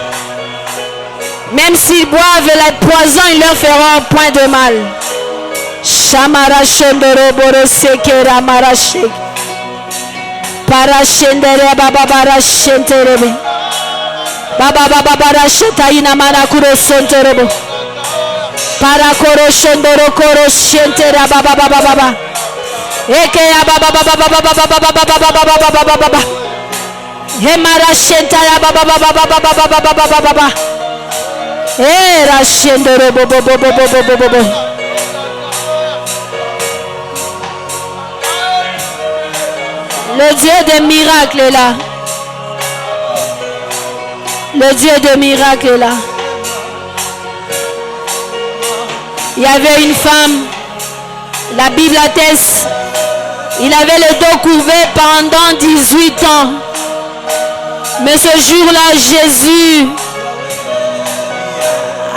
Même s'ils boivent la poison, ils leur feront point de mal. Shamara Shondoro Boro Sekera Marashek. Parashendere Baba Barashenterebe. Baba Baba Barashetaina Manakuro Sonterebo. Parakoro Shondoro Koro Shentera Baba Baba Baba. Ekea Baba Baba Baba Baba Baba Baba Baba Baba. Hemara Shentara Baba Baba Baba Baba Baba Baba. Era Shendoro Bobo Bobo Bobo Bobo. Le Dieu des miracles est là. Le Dieu des miracles est là. Il y avait une femme, la Bible atteste, il avait le dos couvert pendant 18 ans. Mais ce jour-là, Jésus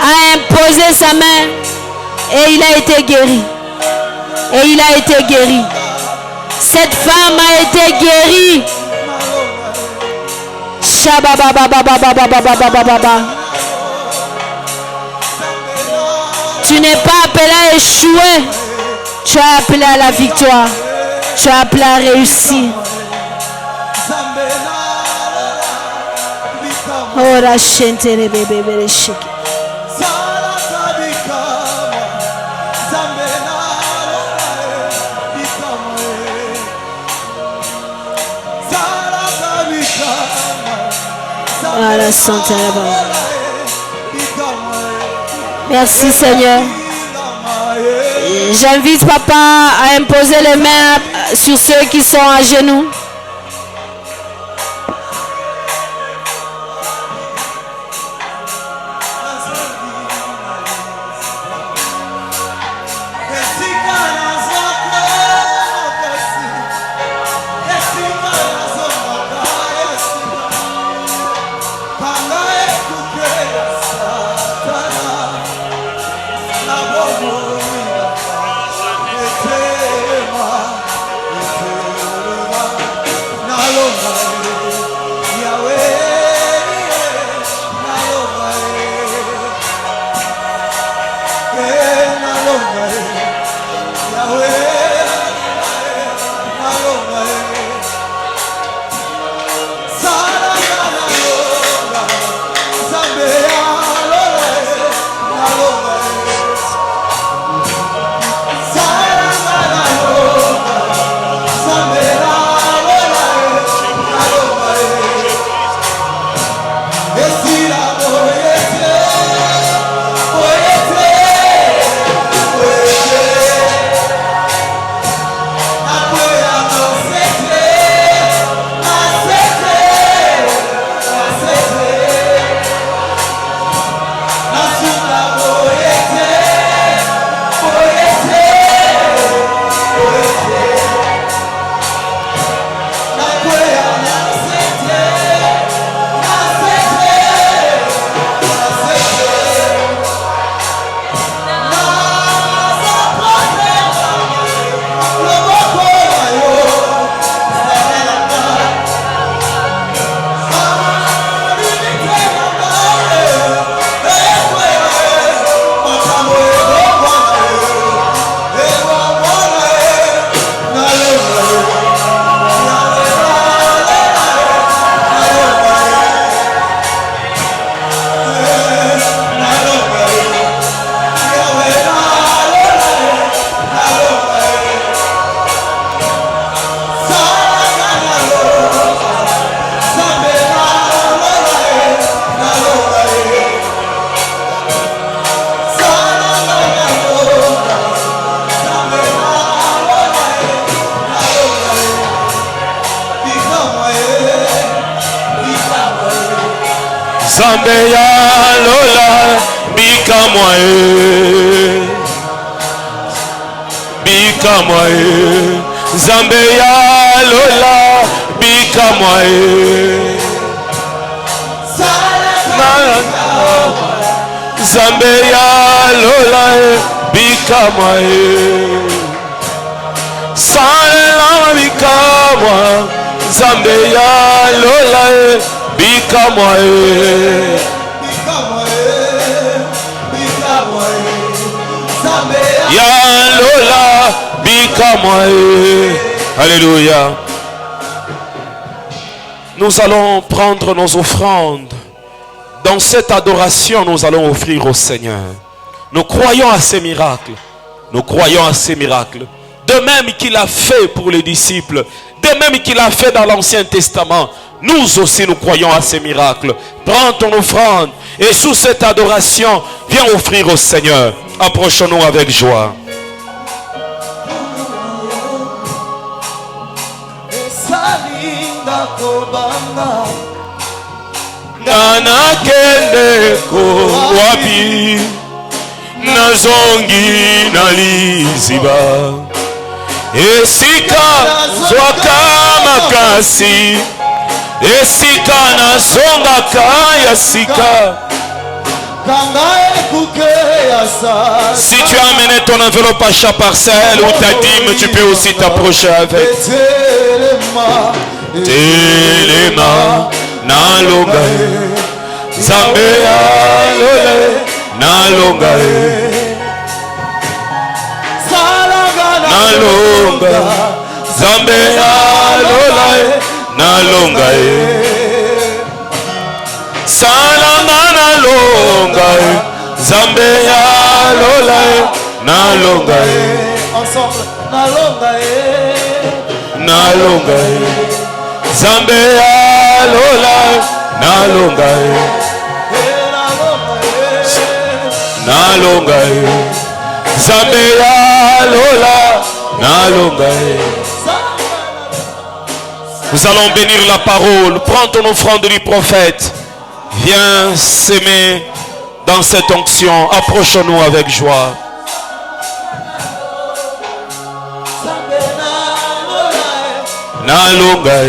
a imposé sa main et il a été guéri. Et il a été guéri. Cette femme a été guérie. Tu n'es pas appelé à échouer. Tu es appelé à la victoire. Tu es appelé à réussir. Ora shentere bebe bere shiki. Voilà, santé là-bas. Merci Seigneur. J'invite papa à imposer les mains sur ceux qui sont à genoux. Zambeya Lola Bikamwae Zambeya Lola Bikamwae Zambeya Lola Bikamwae Salama Bikamwa Zambeya Lola Bikamwae Ya Lola Bikamwae. Alléluia. Nous allons prendre nos offrandes. Dans cette adoration, nous allons offrir au Seigneur. Nous croyons à ces miracles. Nous croyons à ces miracles. De même qu'il a fait pour les disciples. De même qu'il a fait dans l'Ancien Testament. Nous aussi nous croyons à ces miracles. Prends ton offrande et sous cette adoration, viens offrir au Seigneur. Approchons-nous avec joie. Nanakende ko wapi nazongi naliziba esika zwaka makasi esika nazongaka ya sika. Si tu as amené ton enveloppe à chaque parcelle ou ta dîme, tu peux aussi t'approcher avec. Telema nalongae Zambea lole nalongae nalonga Zambea lole nalongae nalonga Zambe ya lola nalonga ensemble nalonga nalonga Zambe ya lola nalonga nalonga Zambe ya lola nalonga. Nous allons bénir la parole. Prends ton offrande du prophète. Viens s'aimer dans cette onction. Approchons-nous avec joie. Nalonga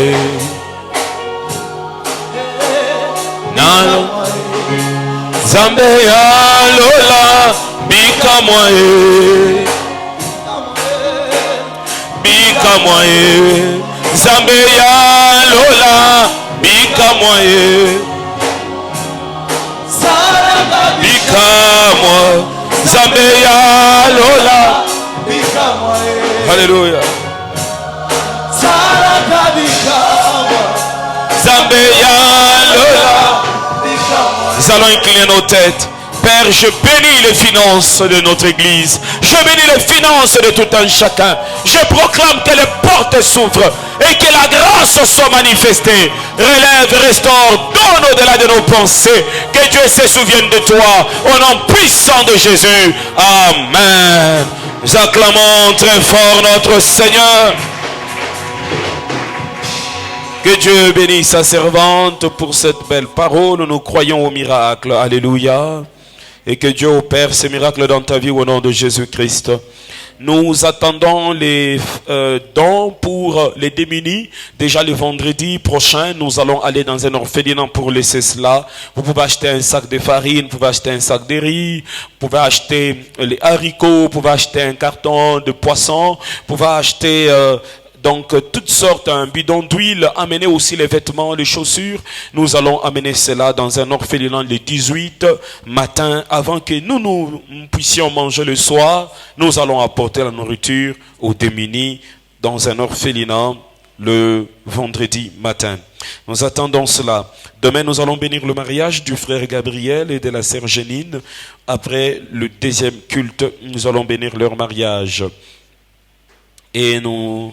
nalonga Zambe ya lola bika mwae bika mwae Zambe ya lola bika mwae bika mwa Zambe ya lola bika mwae. Alléluia. Zambe ya lola. Nous allons incliner nos têtes. Père, je bénis les finances de notre église. Je bénis les finances de tout un chacun. Je proclame que les portes s'ouvrent et que la grâce soit manifestée. Relève, restaure, donne au-delà de nos pensées. Que Dieu se souvienne de toi. Au nom puissant de Jésus. Amen. Nous acclamons très fort notre Seigneur. Que Dieu bénisse sa servante pour cette belle parole. Nous croyons au miracle. Alléluia. Et que Dieu opère ces miracles dans ta vie au nom de Jésus-Christ. Nous attendons les dons pour les démunis. Déjà le vendredi prochain, nous allons aller dans un orphelinat pour laisser cela. Vous pouvez acheter un sac de farine, vous pouvez acheter un sac de riz, vous pouvez acheter les haricots, vous pouvez acheter un carton de poisson, vous pouvez acheter... donc toutes sortes, un bidon d'huile, amener aussi les vêtements, les chaussures. Nous allons amener cela dans un orphelinat le 18 matin avant que nous puissions manger le soir. Nous allons apporter la nourriture aux démunis dans un orphelinat le vendredi matin. Nous attendons cela. Demain, nous allons bénir le mariage du frère Gabriel et de la sœur Génine. Après le deuxième culte, nous allons bénir leur mariage. Et nous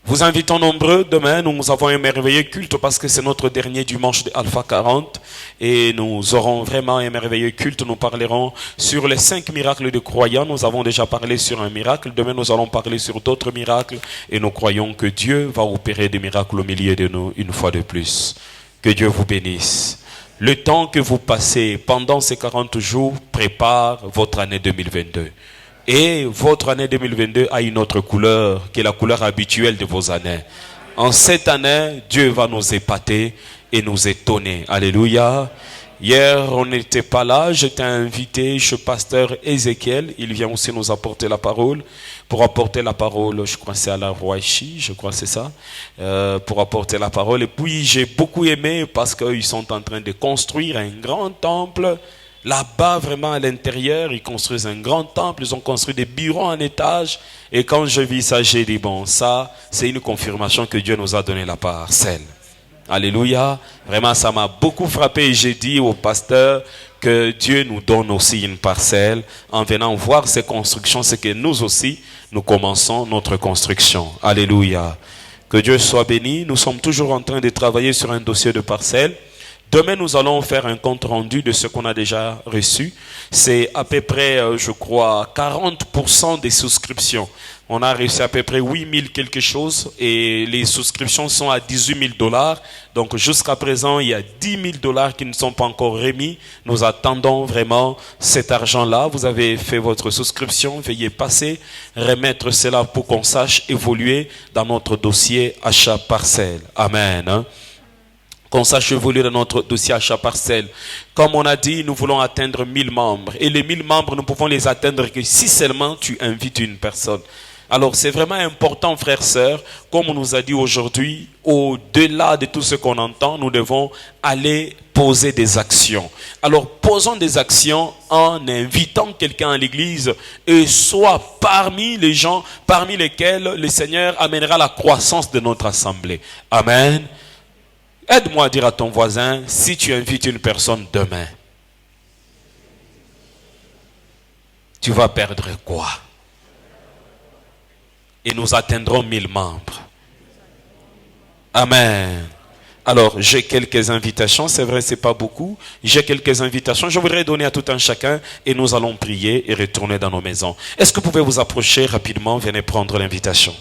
vous invitons nombreux. Demain, nous avons un merveilleux culte parce que c'est notre dernier dimanche de Alpha 40. Et nous aurons vraiment un merveilleux culte. Nous parlerons sur les 5 miracles de croyants. Nous avons déjà parlé sur un miracle. Demain, nous allons parler sur d'autres miracles. Et nous croyons que Dieu va opérer des miracles au milieu de nous une fois de plus. Que Dieu vous bénisse. Le temps que vous passez pendant ces 40 jours prépare votre année 2022. Et votre année 2022 a une autre couleur, qui est la couleur habituelle de vos années. En cette année, Dieu va nous épater et nous étonner. Alléluia. Hier, on n'était pas là. J'étais invité chez pasteur Ézéchiel. Il vient aussi nous apporter la parole. Pour apporter la parole, je crois que c'est à la Roachi, je crois que c'est ça. Pour apporter la parole. Et puis, j'ai beaucoup aimé parce qu'ils sont en train de construire un grand temple. Là-bas, vraiment à l'intérieur, ils construisent un grand temple, ils ont construit des bureaux en étage. Et quand je vis ça, j'ai dit, bon, ça, c'est une confirmation que Dieu nous a donné la parcelle. Alléluia. Vraiment, ça m'a beaucoup frappé et j'ai dit au pasteur que Dieu nous donne aussi une parcelle. En venant voir ces constructions, c'est que nous aussi, nous commençons notre construction. Alléluia. Que Dieu soit béni. Nous sommes toujours en train de travailler sur un dossier de parcelle. Demain, nous allons faire un compte rendu de ce qu'on a déjà reçu. C'est à peu près, je crois, 40% des souscriptions. On a reçu à peu près 8000 quelque chose et les souscriptions sont à $18,000. Donc jusqu'à présent, il y a $10,000 qui ne sont pas encore remis. Nous attendons vraiment cet argent-là. Vous avez fait votre souscription. Veuillez passer, remettre cela pour qu'on sache évoluer dans notre dossier achat parcelle. Amen. Qu'on sache évoluer dans notre dossier achat parcelle. Comme on a dit, nous voulons atteindre 1000 membres. Et les 1000 membres, nous pouvons les atteindre que si seulement tu invites une personne. Alors c'est vraiment important, frères, sœurs, comme on nous a dit aujourd'hui, au-delà de tout ce qu'on entend, nous devons aller poser des actions. Alors posons des actions en invitant quelqu'un à l'église et soit parmi les gens parmi lesquels le Seigneur amènera la croissance de notre assemblée. Amen. Aide-moi à dire à ton voisin, si tu invites une personne demain, tu vas perdre quoi? Et nous atteindrons 1000 membres. Amen. Alors, j'ai quelques invitations. C'est vrai, c'est pas beaucoup. J'ai quelques invitations. Je voudrais donner à tout un chacun et nous allons prier et retourner dans nos maisons. Est-ce que vous pouvez vous approcher rapidement? Venez prendre l'invitation.